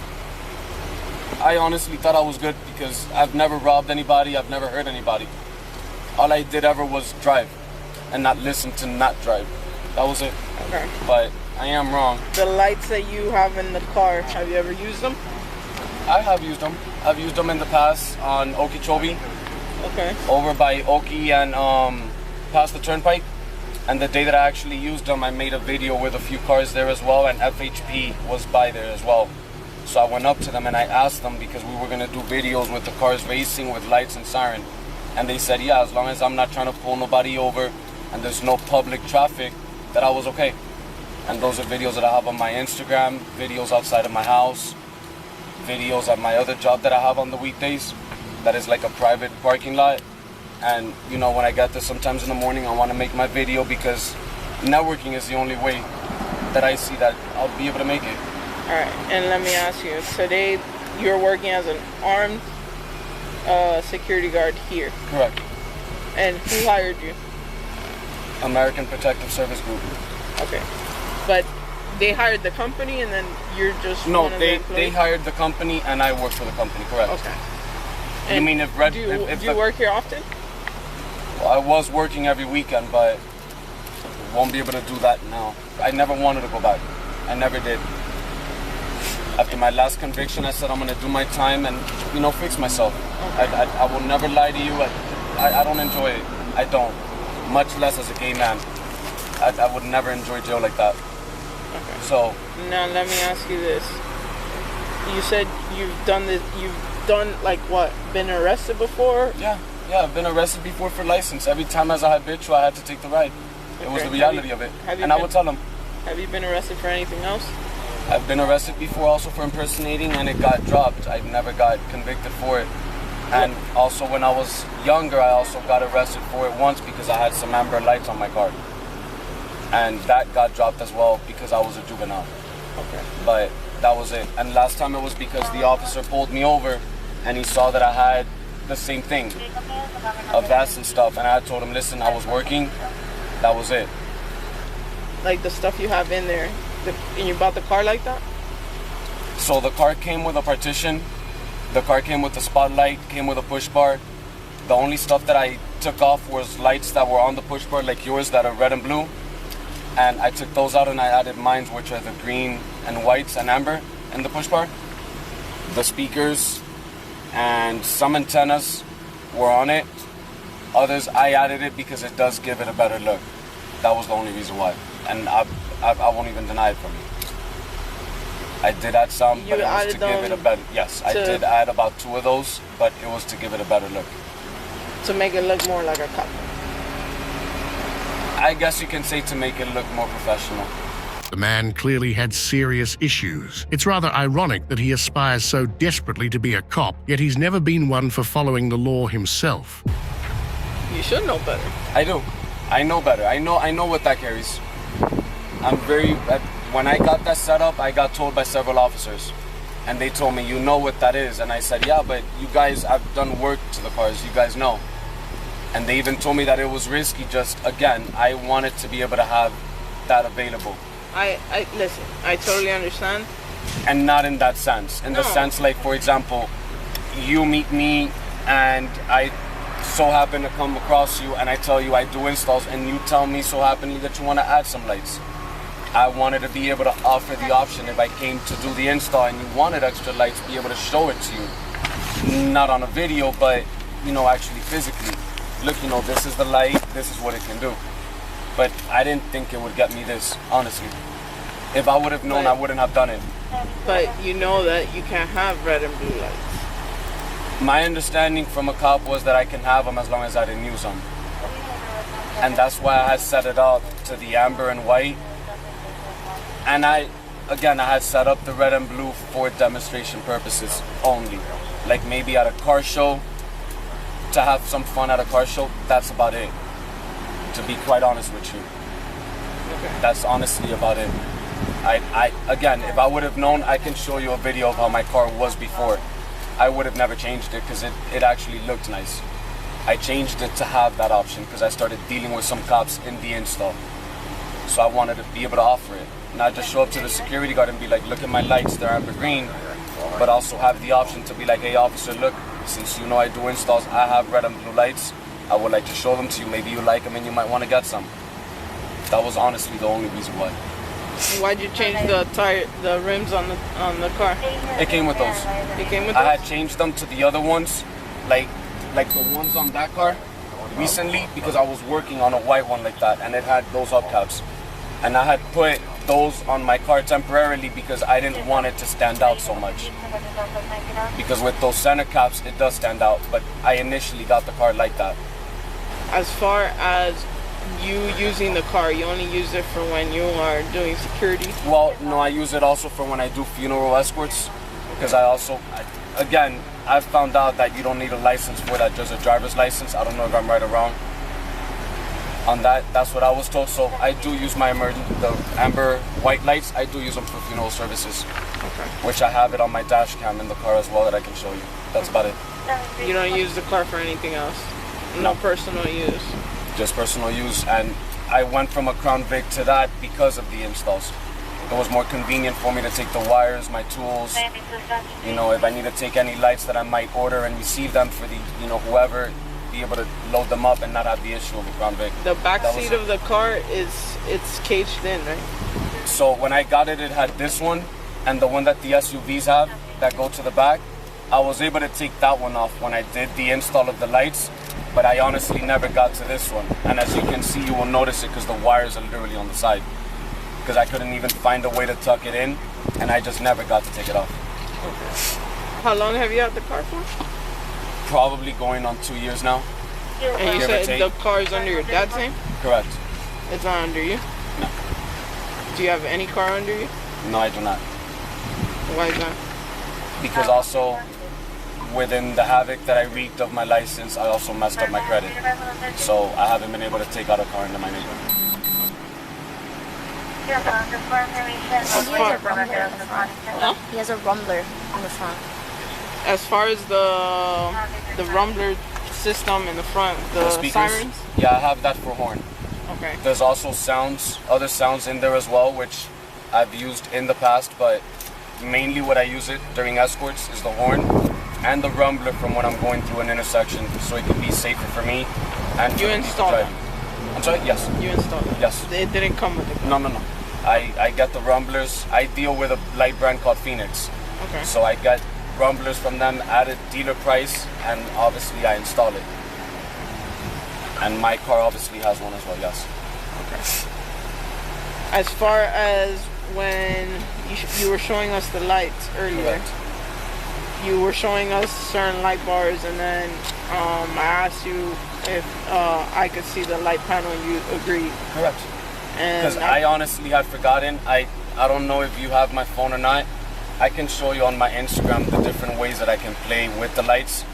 I honestly thought I was good because I've never robbed anybody. I've never hurt anybody. All I did ever was drive and not listen to not drive. That was it. Okay. But I am wrong. The lights that you have in the car, have you ever used them? I have used them. I've used them in the past on Okeechobee. Okay. Over by Okie and past the turnpike. And the day that I actually used them, I made a video with a few cars there as well, and FHP was by there as well. So I went up to them and I asked them, because we were gonna do videos with the cars racing with lights and siren. And they said, yeah, as long as I'm not trying to pull nobody over and there's no public traffic, that I was okay. And those are videos that I have on my Instagram, videos outside of my house, videos at my other job that I have on the weekdays. That is like a private parking lot. And you know, when I get there sometimes in the morning, I want to make my video because networking is the only way that I see that I'll be able to make it. All right, and let me ask you, today you're working as an armed security guard here. Correct. And who hired you? American Protective Service Group. Okay. But they hired the company and then you're just No, one of the they employees? hired the company and I work for the company, correct. Okay. You mean if Red... Do you work here often? Well, I was working every weekend, but won't be able to do that now. I never wanted to go back. I never did. After my last conviction, I said I'm going to do my time and, you know, fix myself. Okay. I will never lie to you. I don't enjoy it. I don't. Much less as a gay man. I would never enjoy jail like that. Okay. So... Now, let me ask you this. You said you've done this, like what, been arrested before? Yeah, I've been arrested before for license. Every time as a habitual, I had to take the ride. It was the reality of it. And I would tell them. Have you been arrested for anything else? I've been arrested before also for impersonating and it got dropped. I never got convicted for it. And also when I was younger, I also got arrested for it once because I had some amber lights on my car. And that got dropped as well because I was a juvenile. Okay. But that was it. And last time it was because the officer pulled me over and he saw that I had the same thing, a vest and stuff. And I told him, listen, I was working. That was it. Like the stuff you have in there, and you bought the car like that? So the car came with a partition. The car came with a spotlight, came with a push bar. The only stuff that I took off was lights that were on the push bar, like yours, that are red and blue. And I took those out and I added mine, which are the green and whites and amber in the push bar. The speakers and some antennas were on it. Others, I added it because it does give it a better look. That was the only reason why. And I won't even deny it from you. I did add some, but it was to give it a better... Yes, I did add about 2 of those, but it was to give it a better look. To make it look more like a cop. I guess you can say to make it look more professional. The man clearly had serious issues. It's rather ironic that he aspires so desperately to be a cop, yet he's never been one for following the law himself. You should know better. I do. I know better. I know what that carries. I'm very... When I got that set up, I got told by several officers. And they told me, you know what that is. And I said, yeah, but you guys, I've done work to the cars. You guys know. And they even told me that it was risky. Just, again, I wanted to be able to have that available. Listen, I totally understand. And not in that sense. In the sense, like, for example, you meet me and I so happen to come across you and I tell you I do installs and you tell me so happenly that you want to add some lights. I wanted to be able to offer the option if I came to do the install and you wanted extra lights, be able to show it to you. Not on a video, but, you know, actually physically. Look, you know, this is the light, this is what it can do. But I didn't think it would get me this, honestly. If I would have known, I wouldn't have done it. But you know that you can't have red and blue lights. My understanding from a cop was that I can have them as long as I didn't use them. And that's why I had set it up to the amber and white. And I had set up the red and blue for demonstration purposes only. Like maybe at a car show, to have some fun at a car show, that's about it. To be quite honest with you. Okay. That's honestly about it. Again, if I would have known, I can show you a video of how my car was before. I would have never changed it because it actually looked nice. I changed it to have that option because I started dealing with some cops in the install. So I wanted to be able to offer it. Not just show up to the security guard and be like, look at my lights, they're amber green, but also have the option to be like, hey officer, look, since you know I do installs, I have red and blue lights. I would like to show them to you. Maybe you like them and you might want to get some. That was honestly the only reason why. Why'd you change the rims on the car? It came with those. It came with I those? had changed them to the other ones, like the ones on that car recently, because I was working on a white one like that and it had those hubcaps. And I had put those on my car temporarily because I didn't want it to stand out so much. Because with those center caps, it does stand out, but I initially got the car like that. As far as you using the car, you only use it for when you are doing security? Well, no, I use it also for when I do funeral escorts, because again, I've found out that you don't need a license for that, just a driver's license. I don't know if I'm right or wrong on that. That's what I was told. So I do use the amber white lights. I do use them for funeral services, which I have it on my dash cam in the car as well that I can show you. That's about it. You don't use the car for anything else? No personal use? Just personal use, and I went from a Crown Vic to that because of the installs. It was more convenient for me to take the wires, my tools, if I need to take any lights that I might order and receive them for the, whoever, be able to load them up and not have the issue of a Crown Vic. The back seat of the car it's caged in, right? So when I got it, it had this one and the one that the SUVs have that go to the back. I was able to take that one off when I did the install of the lights, but I honestly never got to this one. And as you can see, you will notice it because the wires are literally on the side. Because I couldn't even find a way to tuck it in, and I just never got to take it off. Okay. How long have you had the car for? Probably going on 2 years now. And you said the car is under your dad's name? Correct. It's not under you? No. Do you have any car under you? No, I do not. Why is that? Because also, within the havoc that I wreaked of my license, I also messed up my credit. So I haven't been able to take out a car into my name. He has a rumbler in the front. As far as the rumbler system in the front, the speakers, sirens? Yeah, I have that for horn. Okay. There's also other sounds in there as well, which I've used in the past, but mainly what I use it during escorts is the horn and the rumbler from when I'm going through an intersection, so it can be safer for me and you installed it? I'm sorry? Yes. You installed it? Yes. It didn't come with it? No. I get the rumblers. I deal with a light brand called Phoenix. Okay. So I get rumblers from them at a dealer price, and obviously I install it. And my car obviously has one as well, yes. Okay. As far as when you were showing us the lights earlier, correct. You were showing us certain light bars, and then I asked you if I could see the light panel, and you agreed. Correct. Because I honestly had forgotten. I don't know if you have my phone or not. I can show you on my Instagram the different ways that I can play with the lights.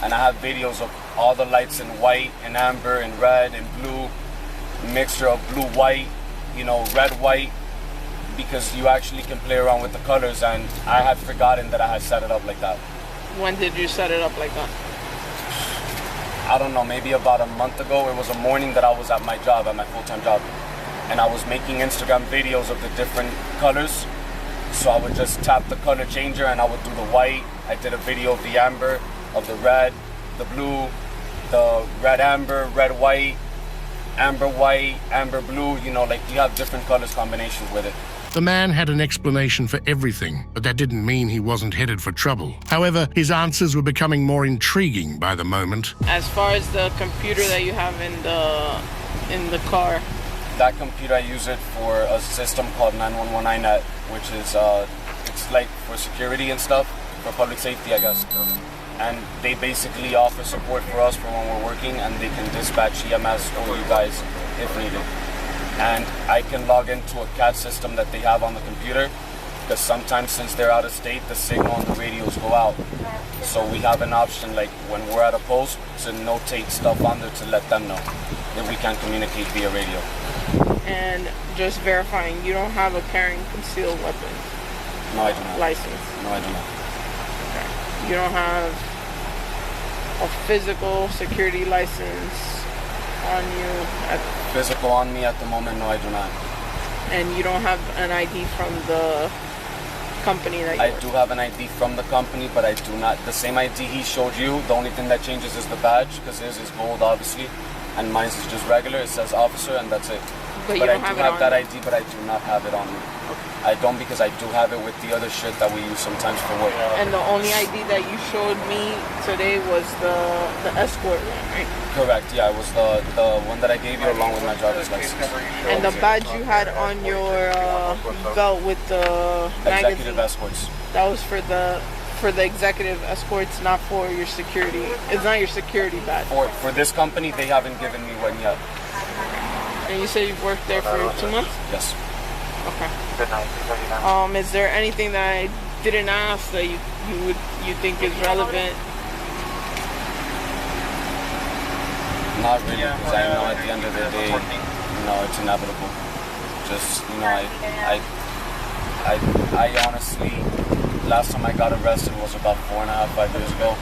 And I have videos of all the lights in white, and amber, and red, and blue. Mixture of blue-white, red-white. Because you actually can play around with the colors, and I had forgotten that I had set it up like that. When did you set it up like that? I don't know, maybe about a month ago. It was a morning that I was at my job, at my full-time job. And I was making Instagram videos of the different colors. So I would just tap the color changer and I would do the white. I did a video of the amber, of the red, the blue, the red amber, red white, amber blue, you have different colors combinations with it. The man had an explanation for everything, but that didn't mean he wasn't headed for trouble. However, his answers were becoming more intriguing by the moment. As far as the computer that you have in the car, that computer, I use it for a system called 911 INET, which is it's like for security and stuff, for public safety, I guess. And they basically offer support for us for when we're working, and they can dispatch EMS for you guys if needed. And I can log into a CAT system that they have on the computer, because sometimes since they're out of state, the signal and the radios go out. So we have an option, like when we're at a post, to notate stuff on there to let them know if we can't communicate via radio. and just verifying, you don't have a carrying concealed weapon No, I do not. license. No, I do not. You don't have a physical security license on you Physical on me at the moment? No, I do not. and you don't have an ID from the company that you I work do have an ID from the company, but I do not. The same ID he showed you, the only thing that changes is the badge, because his is gold, obviously, and mine is just regular. It says officer, and that's it. But you I don't do have it have on that you? ID, but I do not have it on me. I don't, because I do have it with the other shit that we use sometimes for work. And the only ID that you showed me today was the escort one, right? Correct, yeah, it was the one that I gave you along with my driver's license. And the badge you had on your belt with the Executive magazine, escorts. that was for the executive escorts, not for your security. It's not your security badge. For this company, they haven't given me one yet. And you said you've worked there for 2 months? Yes. Okay. Is there anything that I didn't ask that you think is relevant? Not really, because I know at the end of the day, it's inevitable. Just, I honestly, last time I got arrested was about 4.5, 5 years ago.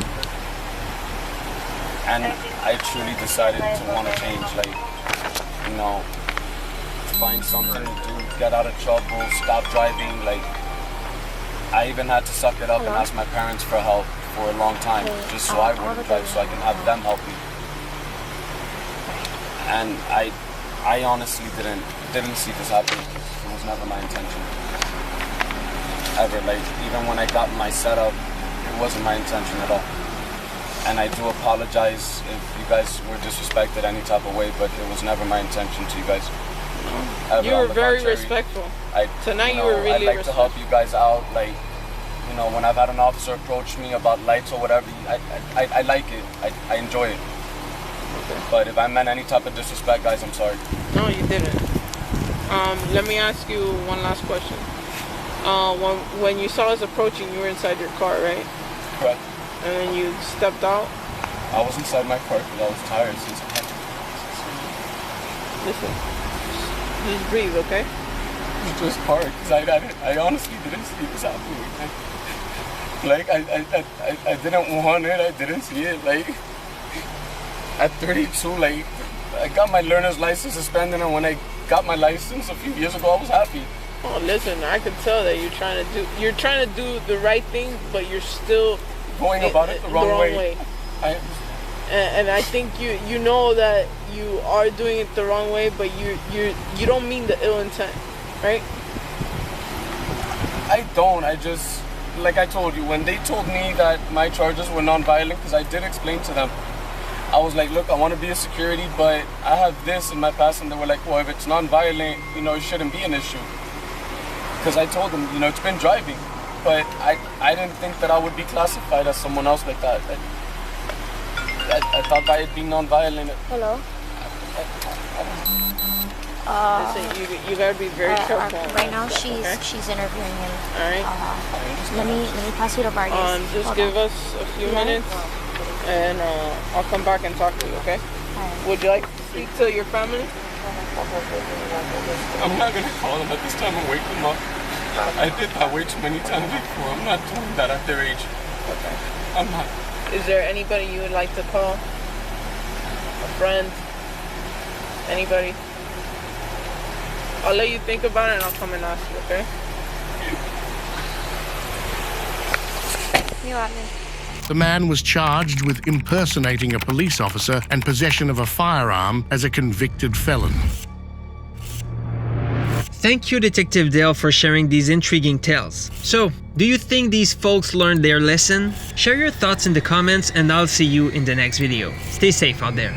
And I truly decided to want to change, find something to do, get out of trouble, stop driving. I even had to suck it up and ask my parents for help for a long time, just so I wouldn't drive, so I can have them help me. And I honestly didn't see this happening. It was never my intention. Ever. Even when I got my setup, it wasn't my intention at all. And I do apologize if you guys were disrespected any type of way, but it was never my intention to you guys. Ever. You were very respectful. Tonight you were really I like to help you guys out. When I've had an officer approach me about lights or whatever, I like it. I enjoy it. Okay. But if I meant any type of disrespect, guys, I'm sorry. No, you didn't. Let me ask you one last question. When you saw us approaching, you were inside your car, right? Correct. And then you stepped out? I was inside my car because I was tired since I had. Listen, just breathe, okay? Just park, because I honestly didn't see this happening. I didn't want it, I didn't see it. At 32, I got my learner's license suspended, and when I got my license a few years ago, I was happy. Oh, listen, I could tell that you're trying to do the right thing, but you're still going about it the wrong way. And I think you know that you are doing it the wrong way, but you don't mean the ill intent, right? I don't. I just, like I told you, when they told me that my charges were non-violent, because I did explain to them, I was like, look, I want to be a security, but I have this in my past, and they were like, well, if it's non-violent, it shouldn't be an issue. Because I told them, it's been driving, but I didn't think that I would be classified as someone else like that. I thought by it being non-violent. Hello. Listen, you gotta be very careful. Right now, she's interviewing him. All right. Let me pass you to Vargas. Just give us a few minutes, and I'll come back and talk to you. Okay? Would you like to speak to your family? I'm not gonna call them at this time and wake them up. I did that way too many times before. I'm not doing that at their age. Okay. I'm not. Is there anybody you would like to call? A friend? Anybody? I'll let you think about it and I'll come and ask you, okay? The man was charged with impersonating a police officer and possession of a firearm as a convicted felon. Thank you, Detective Dale, for sharing these intriguing tales. So, do you think these folks learned their lesson? Share your thoughts in the comments and I'll see you in the next video. Stay safe out there.